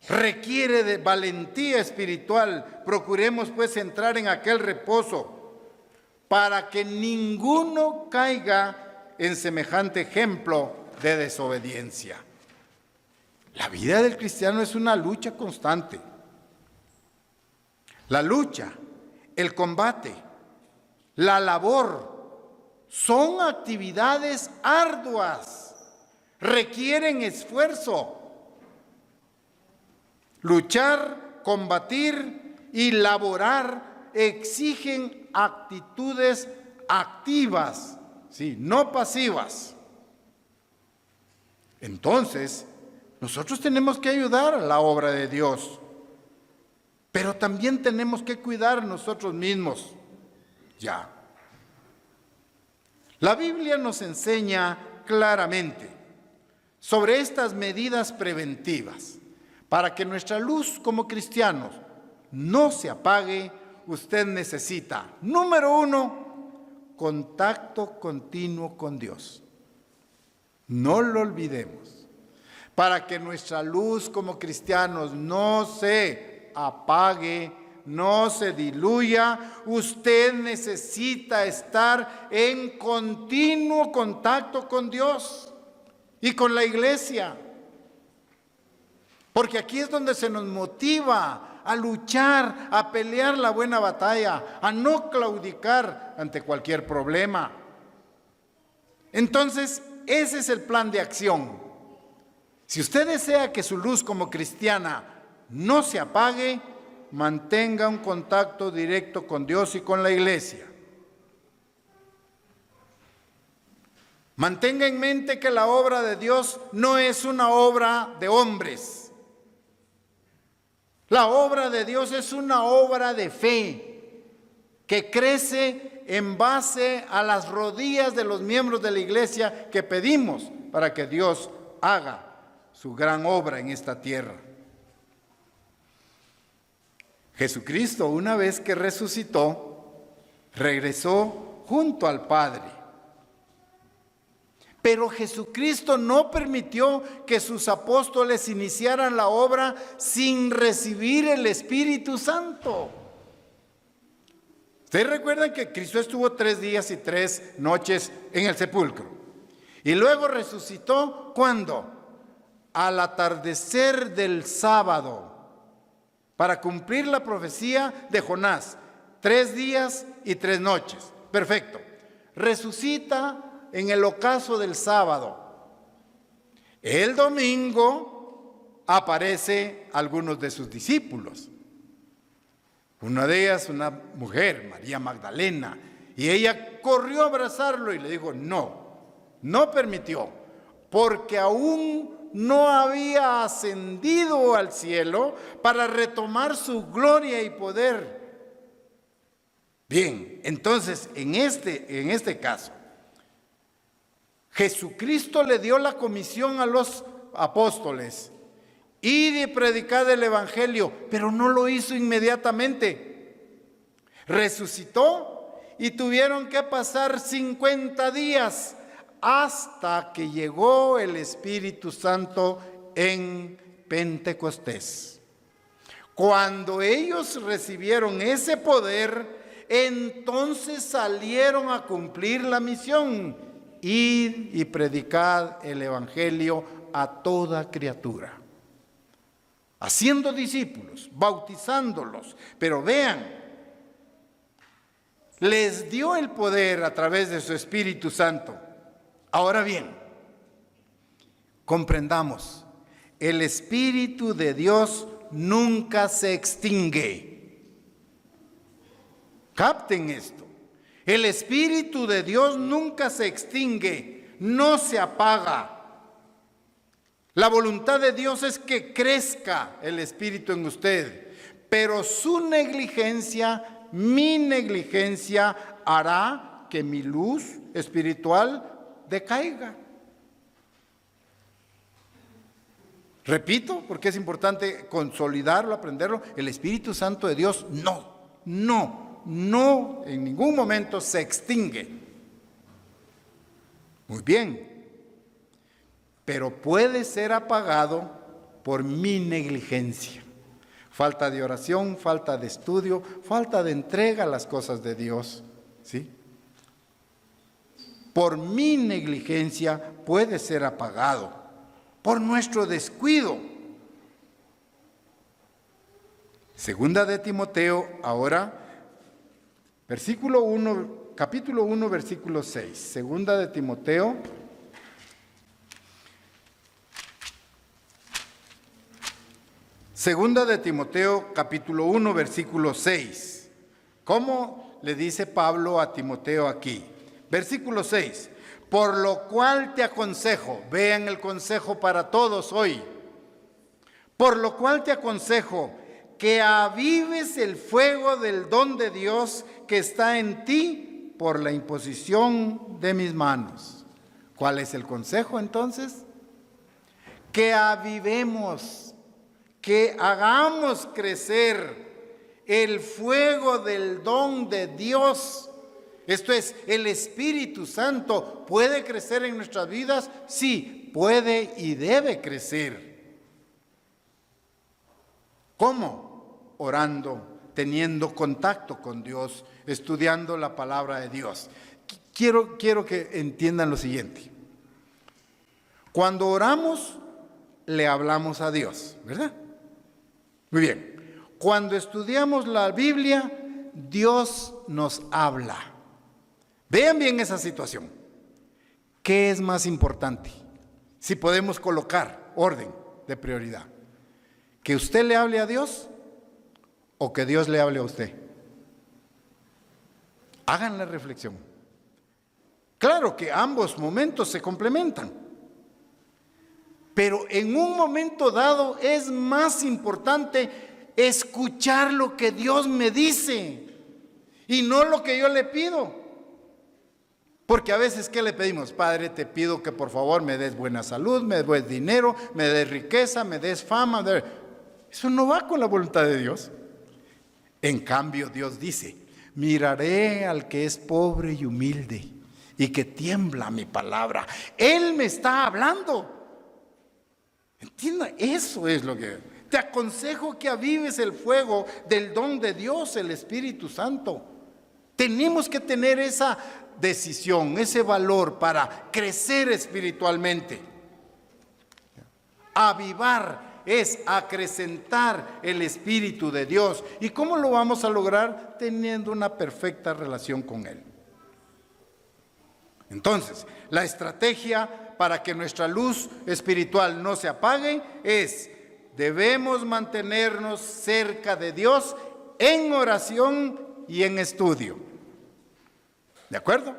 Requiere de valentía espiritual. Procuremos pues entrar en aquel reposo para que ninguno caiga en semejante ejemplo de desobediencia. La vida del cristiano es una lucha constante. La lucha, el combate, la labor, son actividades arduas, requieren esfuerzo. Luchar, combatir y laborar exigen actitudes activas, ¿sí? No pasivas. Entonces, nosotros tenemos que ayudar a la obra de Dios, pero también tenemos que cuidar nosotros mismos. Ya. La Biblia nos enseña claramente sobre estas medidas preventivas. Para que nuestra luz como cristianos no se apague, usted necesita, número 1, contacto continuo con Dios. No lo olvidemos. Para que nuestra luz como cristianos no se apague, no se diluya, usted necesita estar en continuo contacto con Dios y con la iglesia. Porque aquí es donde se nos motiva a luchar, a pelear la buena batalla, a no claudicar ante cualquier problema. Entonces, ese es el plan de acción. Si usted desea que su luz como cristiana no se apague, mantenga un contacto directo con Dios y con la iglesia. Mantenga en mente que la obra de Dios no es una obra de hombres. La obra de Dios es una obra de fe que crece en base a las rodillas de los miembros de la iglesia que pedimos para que Dios haga su gran obra en esta tierra. Jesucristo, una vez que resucitó, regresó junto al Padre. Pero Jesucristo no permitió que sus apóstoles iniciaran la obra sin recibir el Espíritu Santo. Ustedes recuerdan que Cristo estuvo 3 días y 3 noches en el sepulcro. Y luego resucitó, ¿cuándo? Al atardecer del sábado, para cumplir la profecía de Jonás. 3 días y 3 noches. Perfecto. Resucita en el ocaso del sábado. El domingo aparece algunos de sus discípulos. Una de ellas, una mujer, María Magdalena, y ella corrió a abrazarlo y le dijo, no permitió, porque aún no había ascendido al cielo para retomar su gloria y poder. Bien, entonces, en este caso, Jesucristo le dio la comisión a los apóstoles, ir y predicar el evangelio, pero no lo hizo inmediatamente. Resucitó y tuvieron que pasar 50 días hasta que llegó el Espíritu Santo en Pentecostés. Cuando ellos recibieron ese poder, entonces salieron a cumplir la misión: ir y predicar el evangelio a toda criatura, haciendo discípulos, bautizándolos. Pero vean, les dio el poder a través de su Espíritu Santo. Ahora bien, comprendamos, el Espíritu de Dios nunca se extingue. Capten esto. El Espíritu de Dios nunca se extingue, no se apaga. La voluntad de Dios es que crezca el Espíritu en usted, pero su negligencia, mi negligencia, hará que mi luz espiritual decaiga. Repito, porque es importante consolidarlo, aprenderlo. El Espíritu Santo de Dios no en ningún momento se extingue. Muy bien, pero puede ser apagado por mi negligencia. Falta de oración, falta de estudio, falta de entrega a las cosas de Dios, ¿sí? Por mi negligencia puede ser apagado, por nuestro descuido. Segunda de Timoteo, ahora, capítulo 1, versículo 6. Segunda de Timoteo, capítulo 1, versículo 6. ¿Cómo le dice Pablo a Timoteo aquí? Versículo 6. Por lo cual te aconsejo, vean el consejo para todos hoy. Por lo cual te aconsejo que avives el fuego del don de Dios que está en ti por la imposición de mis manos. ¿Cuál es el consejo entonces? Que avivemos, que hagamos crecer el fuego del don de Dios. Esto es, el Espíritu Santo puede crecer en nuestras vidas. Sí, puede y debe crecer. ¿Cómo? Orando, teniendo contacto con Dios, estudiando la palabra de Dios. Quiero que entiendan lo siguiente. Cuando oramos, le hablamos a Dios, ¿verdad? Muy bien. Cuando estudiamos la Biblia, Dios nos habla. Vean bien esa situación. ¿Qué es más importante? Si podemos colocar orden de prioridad. ¿Que usted le hable a Dios o que Dios le hable a usted? Hagan la reflexión. Claro que ambos momentos se complementan, pero en un momento dado es más importante escuchar lo que Dios me dice y no lo que yo le pido. Porque a veces, ¿qué le pedimos? Padre, te pido que por favor me des buena salud, me des dinero, me des riqueza, me des fama. Eso no va con la voluntad de Dios. En cambio, Dios dice, Miraré al que es pobre y humilde y que tiembla mi palabra. Él me está hablando. Entienda, eso es lo que... Te aconsejo que avives el fuego del don de Dios, el Espíritu Santo. Tenemos que tener esa decisión, ese valor para crecer espiritualmente. Avivar es acrecentar el Espíritu de Dios. ¿Y cómo lo vamos a lograr? Teniendo una perfecta relación con Él. Entonces, la estrategia para que nuestra luz espiritual no se apague es: debemos mantenernos cerca de Dios en oración y en estudio. ¿De acuerdo?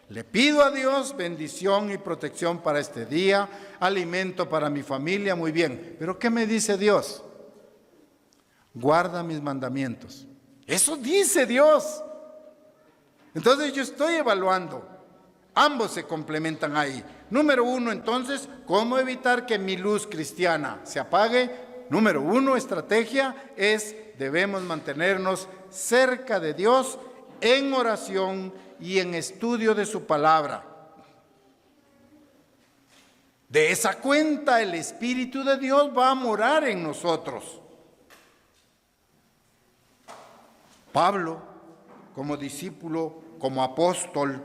Le pido a Dios bendición y protección para este día, alimento para mi familia, muy bien. ¿Pero qué me dice Dios? Guarda mis mandamientos. Eso dice Dios. Entonces yo estoy evaluando. Ambos se complementan ahí. Número uno, entonces, ¿cómo evitar que mi luz cristiana se apague? Número uno, estrategia es: debemos mantenernos cerca de Dios en oración y en estudio de su palabra. De esa cuenta, el Espíritu de Dios va a morar en nosotros. Pablo, como discípulo, como apóstol,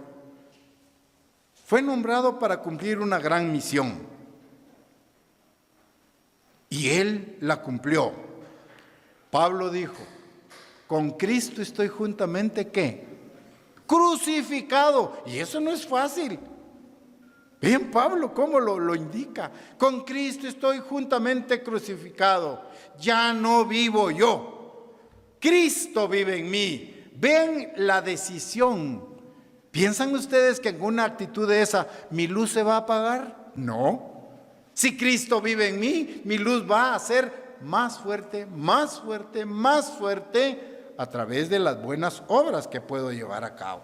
fue nombrado para cumplir una gran misión. Y él la cumplió. Pablo dijo: con Cristo estoy juntamente, ¿qué? Crucificado. Y eso no es fácil. Bien, Pablo, ¿cómo lo indica? Con Cristo estoy juntamente crucificado. Ya no vivo yo. Cristo vive en mí. Ven la decisión. ¿Piensan ustedes que en una actitud de esa mi luz se va a apagar? No. Si Cristo vive en mí, mi luz va a ser más fuerte, más fuerte, más fuerte a través de las buenas obras que puedo llevar a cabo.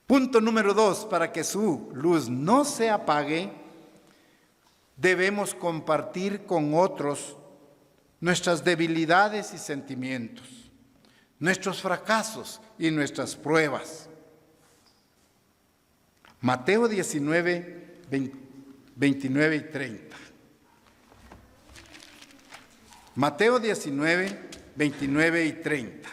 Punto número 2, para que su luz no se apague, debemos compartir con otros nuestras debilidades y sentimientos, nuestros fracasos y nuestras pruebas. Mateo 19, 29 y 30. Mateo 19, 29 y 30.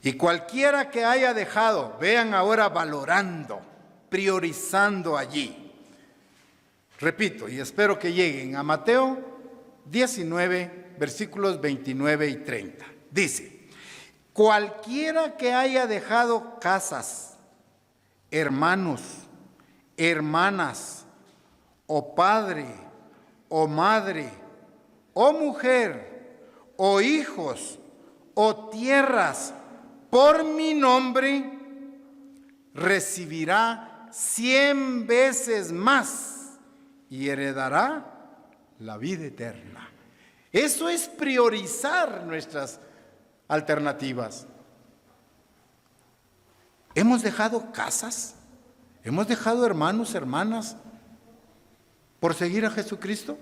Y cualquiera que haya dejado, vean ahora valorando, priorizando allí. Repito, y espero que lleguen a Mateo 19, versículos 29 y 30. Dice: cualquiera que haya dejado casas, hermanos, hermanas, o padre, o madre, o mujer, o hijos, o tierras, por mi nombre, recibirá 100 veces más y heredará la vida eterna. Eso es priorizar nuestras alternativas. ¿Hemos dejado casas? ¿Hemos dejado hermanos, hermanas por seguir a Jesucristo?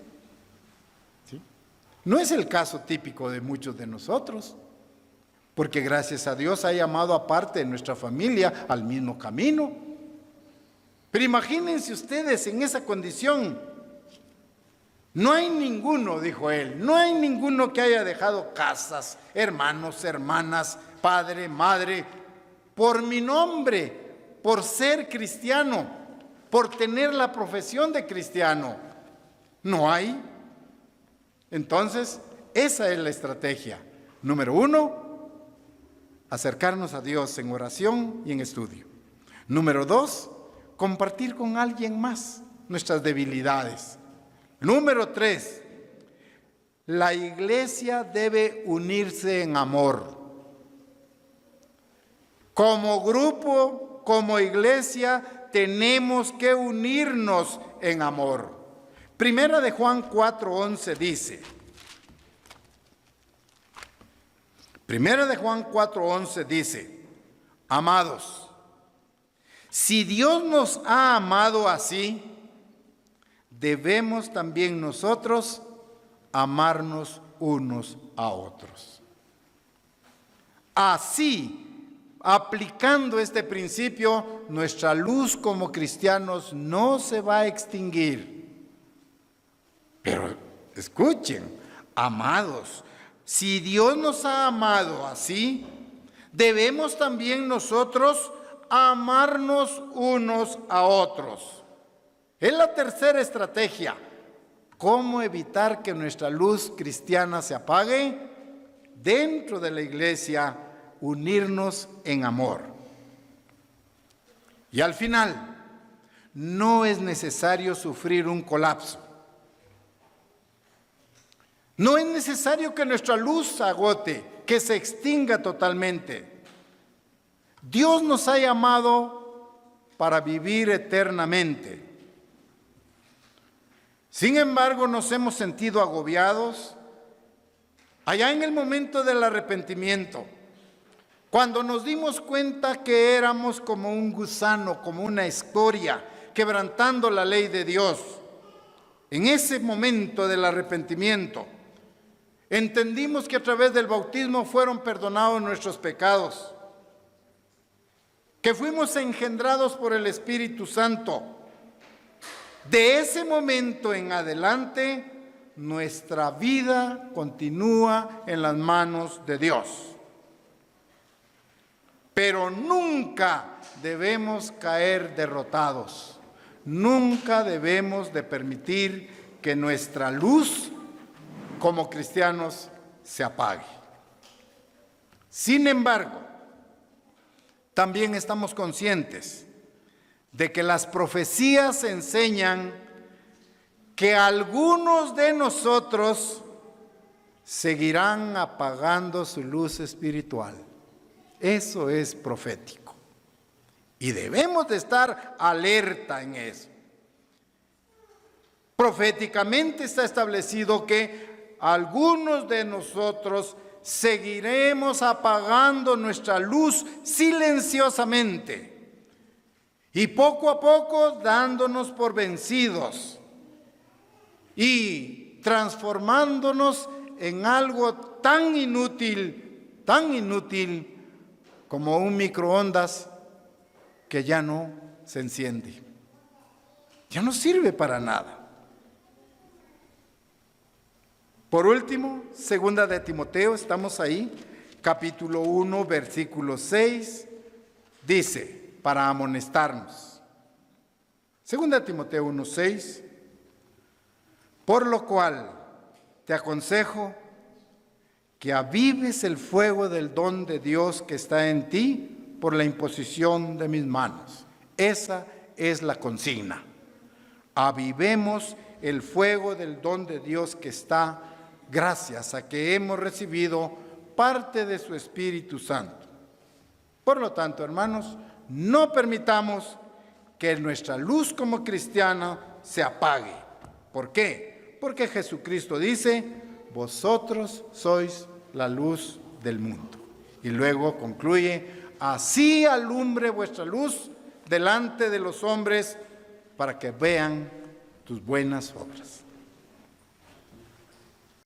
¿Sí? No es el caso típico de muchos de nosotros, porque gracias a Dios ha llamado a parte de nuestra familia al mismo camino. Pero imagínense ustedes en esa condición. No hay ninguno, dijo él, no hay ninguno que haya dejado casas, hermanos, hermanas, padre, madre, por mi nombre, por ser cristiano, por tener la profesión de cristiano. No hay. Entonces, esa es la estrategia. Número 1, acercarnos a Dios en oración y en estudio. Número 2, compartir con alguien más nuestras debilidades. Número 3, la iglesia debe unirse en amor. Como grupo, como iglesia, tenemos que unirnos en amor. Primera de Juan 4:11 dice, Primera de Juan 4:11 dice: amados, si Dios nos ha amado así, debemos también nosotros amarnos unos a otros. Así, aplicando este principio, nuestra luz como cristianos no se va a extinguir. Pero escuchen, amados, si Dios nos ha amado así, debemos también nosotros amarnos unos a otros. Es la tercera estrategia. ¿Cómo evitar que nuestra luz cristiana se apague? Dentro de la iglesia, unirnos en amor. Y al final, no es necesario sufrir un colapso. No es necesario que nuestra luz se agote, que se extinga totalmente. Dios nos ha llamado para vivir eternamente. Sin embargo, nos hemos sentido agobiados allá en el momento del arrepentimiento, cuando nos dimos cuenta que éramos como un gusano, como una escoria, quebrantando la ley de Dios. En ese momento del arrepentimiento, entendimos que a través del bautismo fueron perdonados nuestros pecados, que fuimos engendrados por el Espíritu Santo. De ese momento en adelante, nuestra vida continúa en las manos de Dios. Pero nunca debemos caer derrotados. Nunca debemos de permitir que nuestra luz como cristianos se apague. Sin embargo, también estamos conscientes de que las profecías enseñan que algunos de nosotros seguirán apagando su luz espiritual. Eso es profético. Y debemos de estar alerta en eso. Proféticamente está establecido que algunos de nosotros seguiremos apagando nuestra luz silenciosamente y poco a poco dándonos por vencidos y transformándonos en algo tan inútil como un microondas que ya no se enciende. Ya no sirve para nada. Por último, segunda de Timoteo, estamos ahí, capítulo 1, versículo 6, dice, para amonestarnos. Segunda de Timoteo 1, 6, por lo cual te aconsejo que avives el fuego del don de Dios que está en ti por la imposición de mis manos. Esa es la consigna. Avivemos el fuego del don de Dios que está gracias a que hemos recibido parte de su Espíritu Santo. Por lo tanto, hermanos, no permitamos que nuestra luz como cristiana se apague. ¿Por qué? Porque Jesucristo dice, vosotros sois la luz del mundo. Y luego concluye, así alumbre vuestra luz delante de los hombres para que vean tus buenas obras.